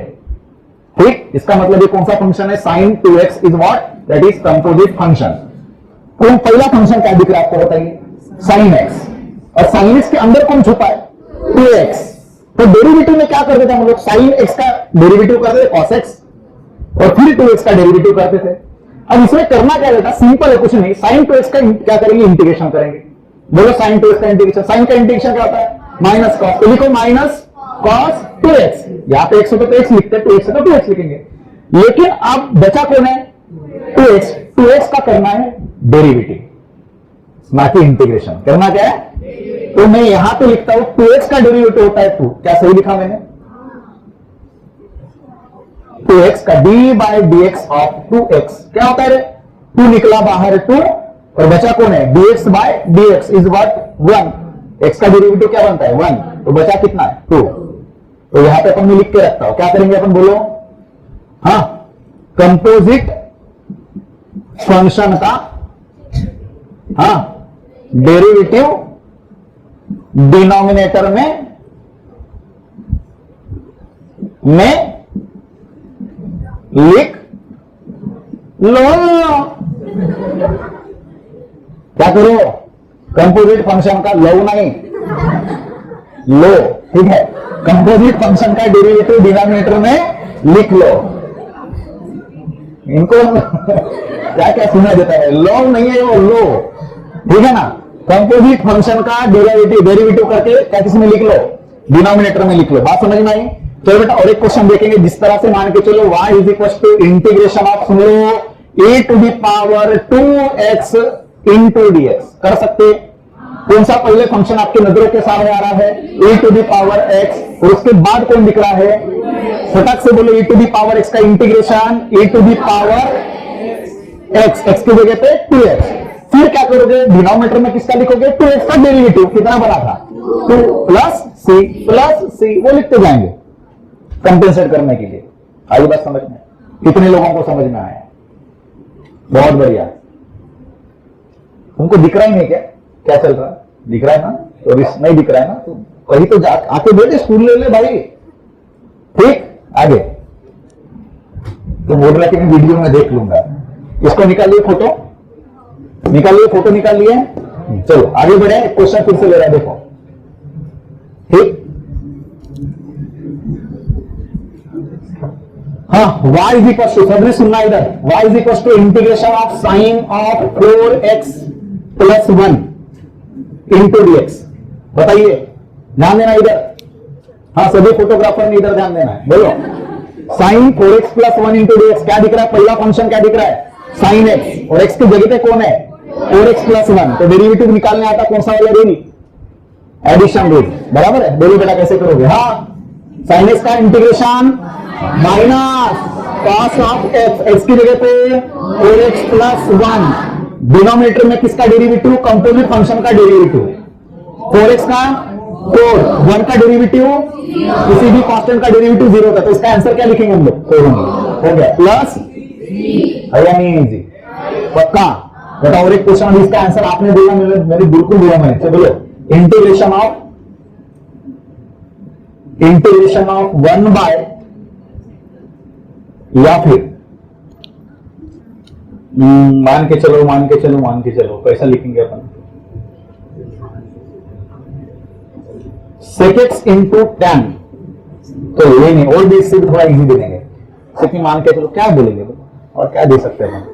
ठीक? इसका मतलब ये कौन सा फंक्शन है? Sine 2x is what? That is composite function. कौन पहला फंक्शन क्या दिख रहा है आपको बताइए? Sine x। और साइन x के अंदर कौन छुपा है? 2x। तो डेरिवेटिव में क्या करते थे हम लोग? साइन x का डेरिवेटिव करते थे cos x, और फिर 2x का डेरिवेटिव करते थे। अब इसमें करना क्या बेटा? सिंपल है, कुछ नहीं। साइन 2x का क्या करेंगे? इंटीग्रेशन करेंगे। बोलो साइन 2x का इंटीग्रेशन। साइन का इंटीग्रेशन क्या होता है? Minus cos. तो लिखो माइनस कॉस 2x। यहां पे x होता तो x लिखते, 2x तो 2x लिखेंगे। लेकिन अब बचा कौन है? 2x। 2x का करना है डेरिवेटिव, ना कि इंटीग्रेशन। करना क्या है? तो मैं यहां पे लिखता हूं 2x का डेरिवेटिव होता है 2। क्या सही लिखा मैंने? 2x का d by dx of 2x क्या होता है रे? 2 निकला बाहर 2, और बचा कौन है? dx by dx is what? 1। x का डेरिवेटिव क्या बनता है? 1। तो बचा कितना है? 2। तो यहां पे अपन मैं लिख के रखता हूं, क्या करेंगे अपन? बोलो। हाँ, कंपोजिट फंक्शन का हाँ डेरिवेटिव डिनोमिनेटर में लिख लो। क्या करो? कंपोजिट फंक्शन का लो नहीं लो, ठीक है? कंपोजिट फंक्शन का डेरिवेटिव डिनोमिनेटर में लिख लो। इनको क्या क्या सुना देता है? लो नहीं है वो, लो, ठीक है ना? कंपोजिट फंक्शन का डेरिवेटिव करके क्या किसमें लिख लो? डिनोमिनेटर में लिख लो। बात समझ में आई? चलो बेटा और एक क्वेश्चन देखेंगे, जिस तरह से मान के चलो y is equal to integration of, सुन लो, a to the power 2x into dx। कर सकते? कौन सा पहले फंक्शन आपके नजरों के सामने आ रहा है? a to the power x, और उसके बाद कौन दिख रहा है? फटाक से बोलो, a to the power x का integration a to the power x, x की जगह पे 2x। फिर क्या करोगे? डिनोमिनेटर में किसका लिखोगे? 2x का डेरिवेटिव कितना बना था? 2 प्लस c, वो लिखते जाएंगे कंपेंसेट करने के लिए। आई बात समझ में? कितने लोगों को समझ में आया? बहुत बढ़िया। तुमको दिख रहा ही नहीं क्या क्या चल रहा है? दिख रहा है ना? तो नहीं दिख रहा है ना? तो कहीं तो आके बैठे, स्कूल ले ले भाई, ठीक? आगे तो बोल रहा कि मैं वीडियो में देख लूंगा। इसको निकालिए फोटो, निकालिए फोटो, निकाल लिए। चलो आगे बढ़े, क्वेश्चन फिर से ले रहा है, देखो, ठीक? हाँ, y इज इक्वल टू, सबने सुनना इधर, y is equal to integration of sine of 4x plus 1 into dx। बताइए, ध्यान देना इधर। हाँ, सभी फोटोग्राफर ने इधर ध्यान देना है। बोलो, sign 4x plus 1 into dx क्या दिख रहा है? पहला फंक्शन क्या दिख रहा है? साइन x, और x की जगह पे कौन है? 4x plus 1। तो डेरिवेटिव निकालने आता कौन सा वाला रूल? एडिशन रूल, बराबर है? बोलो बेटा कैसे करोगे? हाँ, साइन x का integration minus cos of x की जगह पे 4x प्लस 1, डिनोमिनेटर में किसका डेरिवेटिव? कंपोजिट फंक्शन का डेरिवेटिव, 4x का 4, 1 का डेरिवेटिव, किसी भी कांस्टेंट का डेरिवेटिव 0 होता है, तो इसका आंसर क्या लिखेंगे हम लोग? 4 हो गया, प्लस है या नहीं जी? पक्का बेटा। और एक क्वेश्चन अभी इसका आंसर आपने दिया, मेरी बिल्कुल दिया मैंने, तो बोलो इंटीग्रेशन ऑफ 1 बाय, या फिर मान के चलो कैसा लिखेंगे अपन? sec x इंटू tan, तो ये नहीं, और भी इससे भी थोड़ा इजी दे देंगे। सेकंड मान के चलो, क्या बोलेंगे और क्या दे सकते हैं?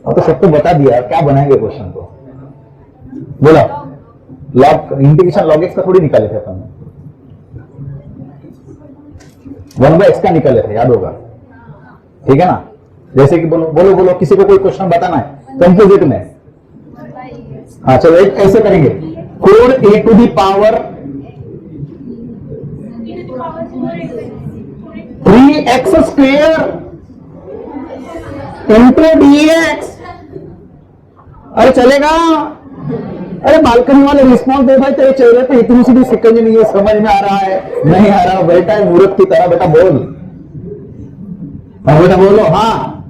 और तो सबको बता दिया, क्या बनाएंगे क्वेश्चन को? बोला लॉग इंटीग्रेशन लॉग एक्स का थोड़ी निकाले थे अपन, 1 बाय एक्स का निकाले थे, याद होगा, ठीक है ना? जैसे कि बोलो किसी को कोई क्वेश्चन बताना है कंपोजिट में। हाँ चलो, एक ऐसे करेंगे, 4a to the power 3x square into dx। अरे चलेगा? अरे बालकनी वाले रिस्पॉन्स दे भाई, तेरे चेहरे पे इतनी सी भी सिक्कन नहीं है, समझ में आ रहा है नहीं आ रहा? बेटा है मूर्ख की तरह, बेटा बोल, बेटा बोलो। हाँ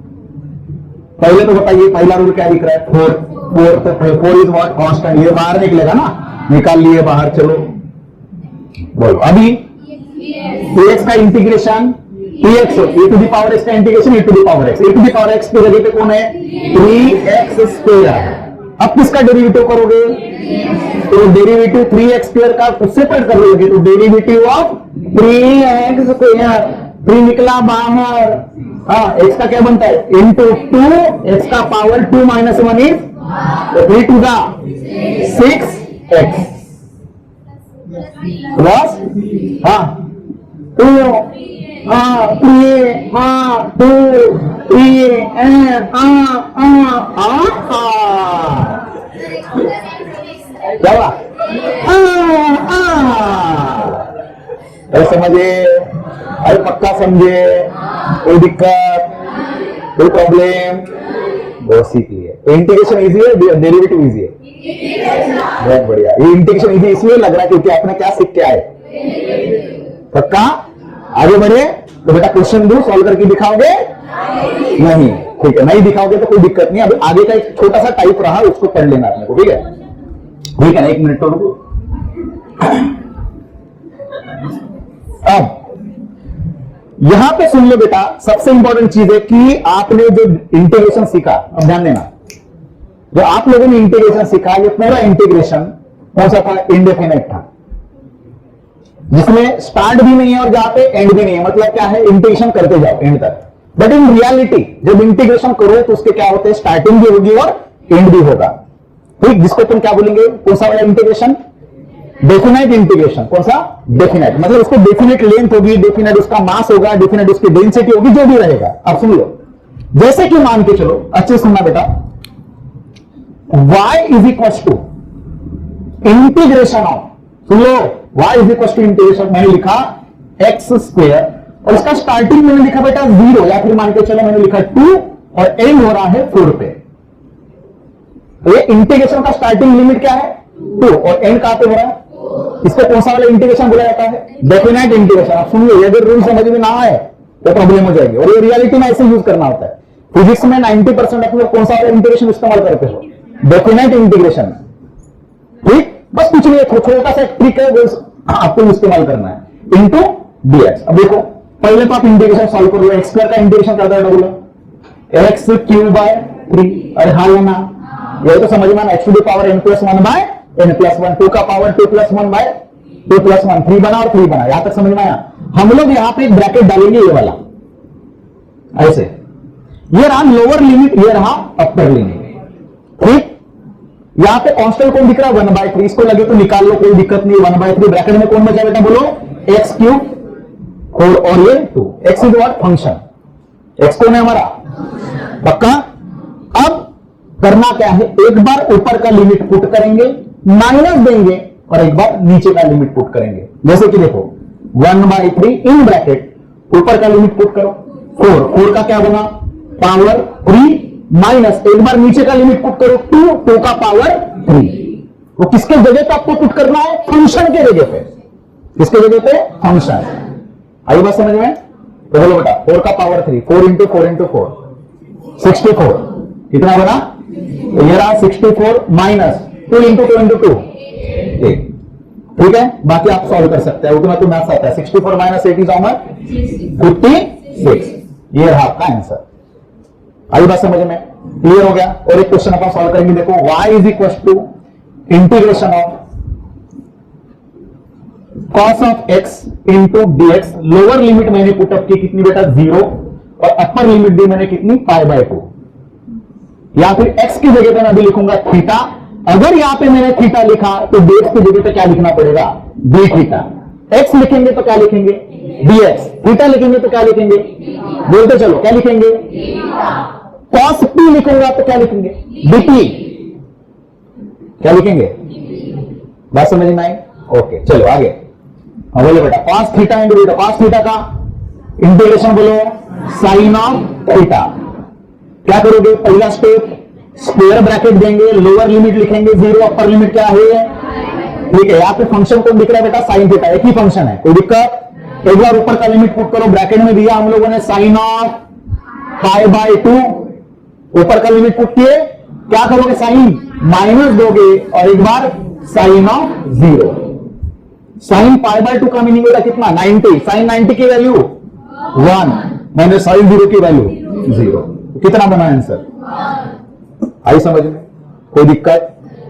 पहले तो बताइए, पहला रूल क्या दिख रहा है? 4 इज व्हाट? कांस्टेंट। ये बाहर निकलेगा ना, निकाल लिए बाहर, चलो बोलो। अभी x का integration tx, e to the power x का integration e to the power x, e to the power x की जगह पे कौन है? 3x square. अब किसका डेरिवेटिव करोगे? तो डेरिवेटिव 3x स्क्वायर का उससे पढ़ कर लोगे, तो डेरिवेटिव ऑफ 3x स्क्वायर, 3 निकला बाहर। हाँ, x का क्या बनता है? इंटू 2, x का पावर 2 माइनस 1 इज, तो 3 टू द 6x प्लस 2, समझे? अरे पक्का समझे? कोई दिक्कत, कोई प्रॉब्लम? बहुत सीख लिए। इंटीग्रेशन इजी है, डेरिवेटिव इजी है, बहुत बढ़िया। ये इंटीग्रेशन इजी इसलिए लग रहा है क्योंकि आपने क्या सीख के आए? पक्का? आगे बढ़े तो बेटा क्वेश्चन दो, सॉल्व करके दिखाओगे? नहीं, ठीक है, नहीं दिखाओगे तो कोई दिक्कत नहीं। अभी आगे का एक छोटा सा टाइप रहा, उसको पढ़ लेना अपने को, ठीक है? ठीक है ना, 1 मिनट तो रुको। अब यहां पे सुन लो बेटा, सबसे इंपॉर्टेंट चीज है कि आपने जो इंटीग्रेशन सीखा, अब ध्यान देना, जो आप लोगों ने इंटीग्रेशन सीखा, ये पूरा इंटीग्रेशन कौन सा था? इंडेफिनेट था, जिसमें स्टार्ट भी नहीं है और जहां पे एंड भी नहीं है। मतलब क्या है? इंटीग्रेशन करते जाओ एंड तक। बट इन रियलिटी जब इंटीग्रेशन करो तो उसके क्या होते हैं? स्टार्टिंग भी होगी और एंड भी होगा, ठीक? जिसको तुम क्या बोलेंगे? कौन सा वाला इंटीग्रेशन? Definite integration. कौन सा? डेफिनाइट। मतलब उसको डेफिनेट लेंथ होगी, डेफिनेट उसका मास होगा, डेफिनेट उसकी डेंसिटी होगी, जो भी रहेगा। अब सुन लो, जैसे कि मान के चलो, अच्छे सुनना बेटा, y is equal to integration of, सुन लो, y is equal to integration, मैंने लिखा x स्क्वायर, और इसका स्टार्टिंग मैंने लिखा बेटा 0, या फिर मान के चलो मैंने लिखा 2 और एंड हो रहा है 4 पे। तो ये इंटीग्रेशन का स्टार्टिंग लिमिट क्या है? 2 और एंड कहां पे हो रहा है? इसको कौन सा वाला इंटीग्रेशन बोला जाता है? Definite integration. आप सुन लो, अगर रूल समझ में ना आए तो प्रॉब्लम हो जाएगी, और ये रियलिटी में ऐसे यूज करना होता है। फिजिक्स में 90% आप लोग कौन सा वाला इंटीग्रेशन इस्तेमाल करते हो? डेफिनेट इंटीग्रेशन, ठीक? बस कुछ नहीं, छोटा सा ट्रिक है, वो आपको इस्तेमाल करना है, इंटू dx। अब देखो, पहले तो आप इंटीग्रेशन सॉल्व कर लो, एक्स स्क्वायर का इंटीग्रेशन करता है डबल एक्स क्यूब बाय 3। अरे हाँ या ना? यही तो समझ में, x to the power n plus 1 by n plus 1, 2 का पावर 2 प्लस 1 बाय 2 प्लस 1, 3 बना और 3 बना। यहां तक समझ में आया? हम लोग यहां पे एक ब्रैकेट डालेंगे, ये वाला ऐसे, ये रहा लोअर लिमिट, ये रहा अपर लिमिट, ठीक? यहां पे कांस्टेंट कौन दिख रहा है? 1/3। इसको लगे तो निकाल लो, कोई दिक्कत नहीं। 1/3 ब्रैकेट में कौन बचा बेटा? बोलो, एक्स क्यूब और ये 2। X is what? Function. X कौन है हमारा? पक्का? अब करना क्या है? एक बार ऊपर का लिमिट पुट करेंगे, माइनस देंगे, और एक बार नीचे का लिमिट पुट करेंगे। जैसे कि देखो, 1/3 इन ब्रैकेट, ऊपर का लिमिट पुट करो 4, 4 का क्या बना, पावर 3 माइनस, एक बार नीचे का लिमिट पुट करो 2, 2 का पावर 3। वो किसके जगह पे आपको पुट करना है, फंक्शन के जगह पे, किसके जगह पे, फंक्शन। आई बात समझ में, तो बोलो बेटा 4 का पावर 3, 4 इंटू 4 इंटू 4 64, कितना बना, तो ये रहा 64 माइनस 2 इंटू 2 इंटू 2, ठीक है। बाकी आप सॉल्व कर सकते हैं, उतना तो मैथ्स आता है। 64 माइनस 8 इज हाउ मच, 56, ये रहा आपका आंसर। आई बात समझ में, क्लियर हो गया। और एक क्वेश्चन अपन सॉल्व करेंगे, देखो y is equal to integration of cos of x into dx। Lower limit मैंने पुटअप की कितनी बेटा, 0, और अपर लिमिट दी मैंने कितनी, π/2, या फिर x की जगह पे मैं अभी लिखूंगा थीटा। अगर यहां पे मैंने थीटा लिखा तो dx की जगह पे क्या लिखना पड़ेगा, d थीटा। x लिखेंगे तो क्या लिखेंगे, dx, थीटा लिखेंगे तो क्या लिखेंगे, बोलते चलो क्या लिखेंगे, cos p लिखूंगा तो क्या लिखेंगे, dt, क्या लिखेंगे, बात समझ में आई। ओके चलो आगे। हाँ बोलो बेटा, cos theta into beta, cos theta का इंटीग्रेशन बोलो साइन ऑफ थीटा। क्या करोगे, पहला स्टेप स्क्वायर ब्रैकेट देंगे, लोअर लिमिट लिखेंगे 0, अपर लिमिट क्या है, ठीक है। यहाँ पे फंक्शन कौन दिख रहा है बेटा, साइन थीटा, एक ही फंक्शन है, कोई दिक्कत। एक बार ऊपर का लिमिट पुट करो, ब्रैकेट में दिया हम लोगों ने साइन ऑफ π/2, ऊपर का लिमिट पुट किए, क्या करोगे, साइन माइनस दोगे, और एक बार साइन ऑफ 0। साइन π/2 का मीनिंग होगा कितना, 90, साइन 90 की वैल्यू 1 माइनस साइन 0 की वैल्यू 0, कितना बना आंसर, आई समझ में, कोई दिक्कत।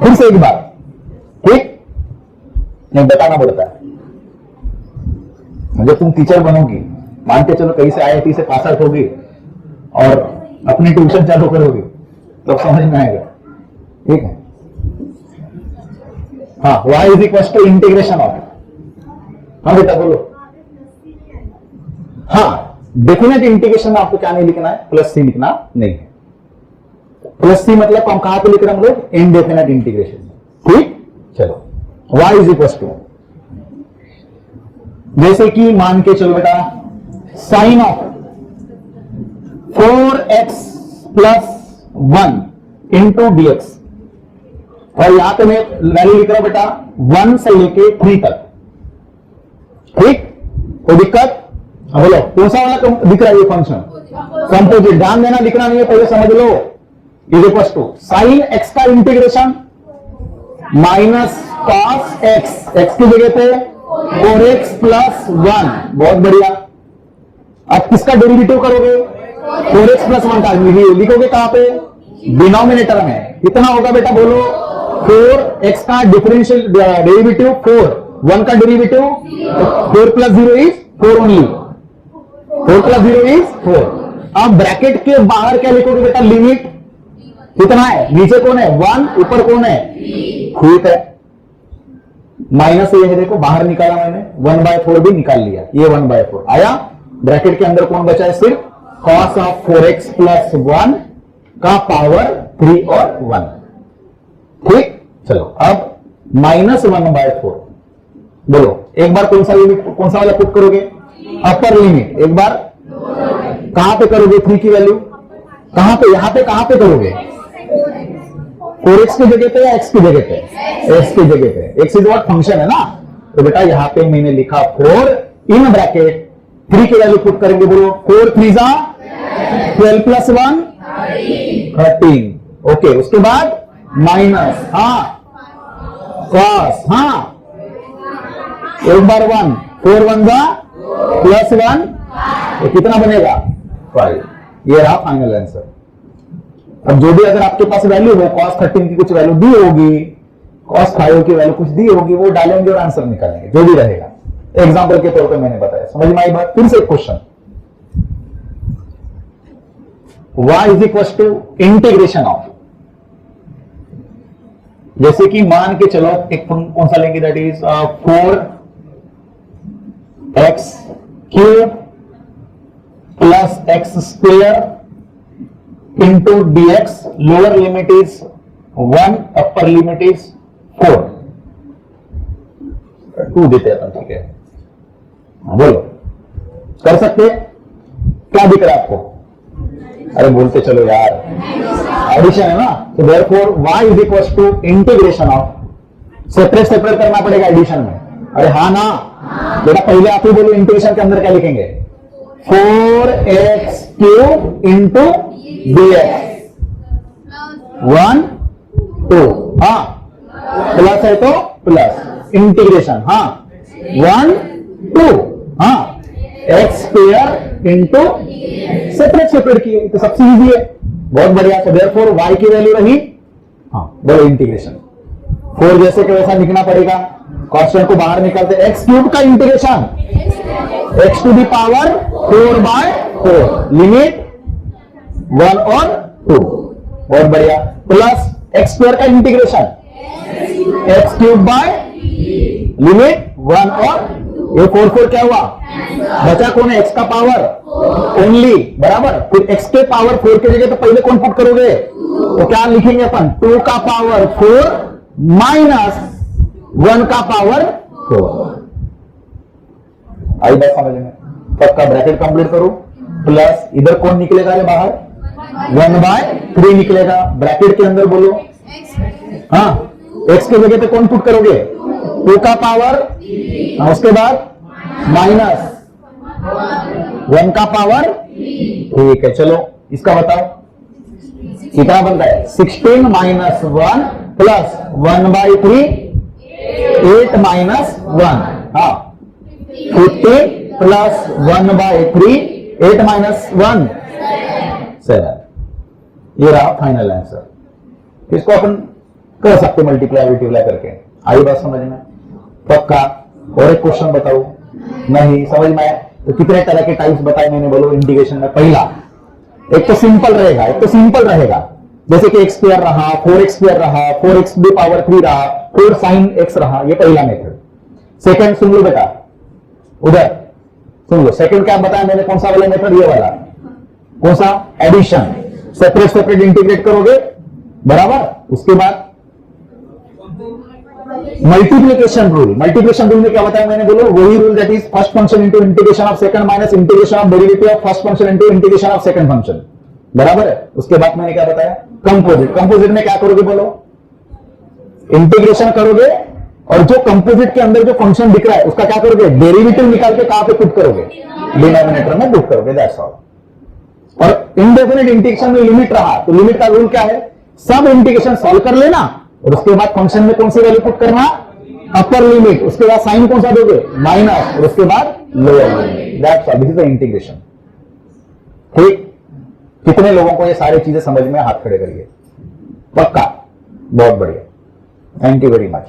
फिर से एक बार, ठीक, नहीं बताना पड़ता है। जब तुम टीचर बनोगी, मान के चलो कहीं से IIT से पास आउट होगी और अपनी ट्यूशन चालू करोगी, तो समझ में आएगा, ठीक है। हाँ, y is equal to integration of, हाँ बेटा बोलो। हाँ, डेफिनेट इंटीग्रेशन में आपको क्या नहीं लिखना है, प्लस सी लिखना नहीं है। प्लस सी मतलब हम कहां पे लिख रहे हैं हम लोग, इनडेफिनेट इंटीग्रेशन, ठीक। चलो y इज इक्वल टू, जैसे कि मान के चलो बेटा sine of 4x plus 1 into dx, और यहां पे मैं वैल्यू लिख रहा हूं बेटा 1 से लेके 3 तक, ठीक, कोई दिक्कत। बोलो कौन सा वाला दिख रहा है ये फंक्शन, कंपोजिट, ध्यान देना, लिखना नहीं है, पहले समझ लो। Is equal to sine x का इंटीग्रेशन माइनस कॉस x की जगह पे 4x प्लस 1, बहुत बढ़िया। अब किसका डेरिवेटिव करोगे, 4x प्लस 1 का लिखोगे कहां पे, डिनोमिनेटर में। कितना होगा बेटा बोलो, 4x का डिफरेंशियल डेरिवेटिव 4, 1 का derivative 4 plus 0 is 4 only, 4 plus 0 is 4। अब ब्रैकेट के बाहर क्या लिखोगे बेटा, लिमिट कितना है, नीचे कौन है 1, ऊपर कौन है, ठीक है। माइनस ये है, देखो बाहर निकाला मैंने, 1/4 भी निकाल लिया, ये 1/4 आया। ब्रैकेट के अंदर कौन बचा है, सिर्फ cos ऑफ 4x प्लस 1 का पावर 3 और 1, ठीक। चलो अब माइनस 1/4, बोलो एक बार कौन सा लिमिट, कौन सा वाला पुट करोगे, अपर लिमिट। एक बार कहां पे करोगे, 3 की वैल्यू कहां पे, यहां पे कहां पे करोगे, 4x की जगह पे या x की जगह पे, x की जगह पे, x इज व्हाट फंक्शन है ना। तो बेटा यहां पे मैंने लिखा 4 इन ब्रैकेट, 3 की वैल्यू पुट करेंगे, बोलो 4 3 जा 12 प्लस 1 13, ओके। उसके बाद माइनस, हाँ कॉस, हाँ एक बार 1, 4 1 जा प्लस 1, तो कितना बनेगा 5, ये रहा फाइनल आंसर। अब जो भी अगर आपके पास वैल्यू हो, cos 13 की कुछ वैल्यू दी होगी, cos 5 की वैल्यू कुछ दी होगी, वो डालेंगे और आंसर निकालेंगे, जो भी रहेगा। एग्जांपल के तौर पे मैंने बताया, समझ में आई बात। फिर से एक question, y is equal to integration of, जैसे कि मान के चलो एक कौन सा लेंगे, that is 4x cube plus x square into dx, lower limit is 1, upper limit is 4, 2 देते हैं, ठीक है। बोलो कर सकते, क्या दिख रहा है आपको? अरे बोलते चलो यार, एडिशन है ना, तो therefore y is equal to integration of, separate separate करना पड़ेगा एडिशन में। अरे हाँ ना बेटा, पहले आप ही बोलो इंटीग्रेशन के अंदर क्या लिखेंगे? 4x³ इंटू dx 1 2, हाँ प्लस है तो प्लस इंटीग्रेशन, हाँ 1 2, हाँ x² इंटू सेपरेट सेपरेट किए तो सबसे इजी है, बहुत बढ़िया। तो देयरफॉर y की वैल्यू रही, हाँ बोलो इंटीग्रेशन 4 जैसे कि वैसा लिखना पड़ेगा, कांस्टेंट को बाहर निकालते, x³ का integration x to the power 4/4 limit 1 और 2, बहुत बढ़िया, प्लस x² का इंटीग्रेशन x³ लिमिट 1 और ये 4 क्या हुआ, बचा कौन है? x का पावर ओनली, बराबर। फिर x के पावर 4 की जगह तो पहले कौन पुट करोगे? तो क्या लिखेंगे अपन? 2 का पावर 4 माइनस 1 का पावर 4। आई बात समझ में? पक्का ब्रैकेट कंप्लीट करो, प्लस इधर कौन निकलेगा ये बाहर? 1/3 निकलेगा, ब्रैकेट के अंदर बोलो, हाँ x के जगह पे कौन पुट करोगे? 2 का पावर, उसके बाद माइनस 1 का पावर, ठीक है। चलो इसका बताओ कितना बनता है? 16 माइनस 1 प्लस 1/3 8 माइनस 1, हाँ 15 प्लस 1/3 8 माइनस 1 7। ये रहा फाइनल आंसर। इसको अपन कर सकते मल्टीप्लाई करके। आई बात समझ में? पक्का। और एक क्वेश्चन बताओ, नहीं समझ में आया तो कितने तरह के टाइप्स बताए मैंने, बोलो इंटीग्रेशन में। पहला एक तो सिंपल रहेगा, जैसे कि x² रहा, 4x² रहा, 4x³ रहा, 4 sin x रहा, ये पहला मेथड। सेकंड सुन लो बेटा, उधर सुन लो, सेकंड क्या बताया मैंने, कौन सा वाला मेथड? ये वाला, कौन सा? एडिशन, सेपरेट इंटीग्रेट करोगे, बराबर। उसके बाद मल्टीप्लिकेशन रूल में क्या बताया मैंने, बोलो वही rule, that is first function into integration of second minus integration of derivative of first function into integration of second function, बराबर है। उसके बाद मैंने क्या बताया? कंपोजिट में क्या करोगे बोलो? इंटीग्रेशन करोगे और जो कंपोजिट के अंदर जो फंक्शन दिख रहा है उसका क्या करोगे? डेरिवेटिव निकाल के कहां पे पुट करोगे? डिनोमिनेटर में पुट करोगे, दैट्स ऑल। और इनडेफिनेट इंटीग्रेशन में लिमिट रहा तो लिमिट का रूल क्या है? सब इंटीग्रेशन सॉल्व कर लेना और उसके बाद फंक्शन में कौन सी वैल्यू पुट करना? अपर लिमिट, उसके बाद साइन कौन सा दोगे? माइनस, और उसके बाद lower limit, that's all, this is the integration. ठीक, कितने लोगों को ये सारी चीजें समझ में? हाथ खड़े करिए। पक्का, बहुत बढ़िया, थैंक यू वेरी मच।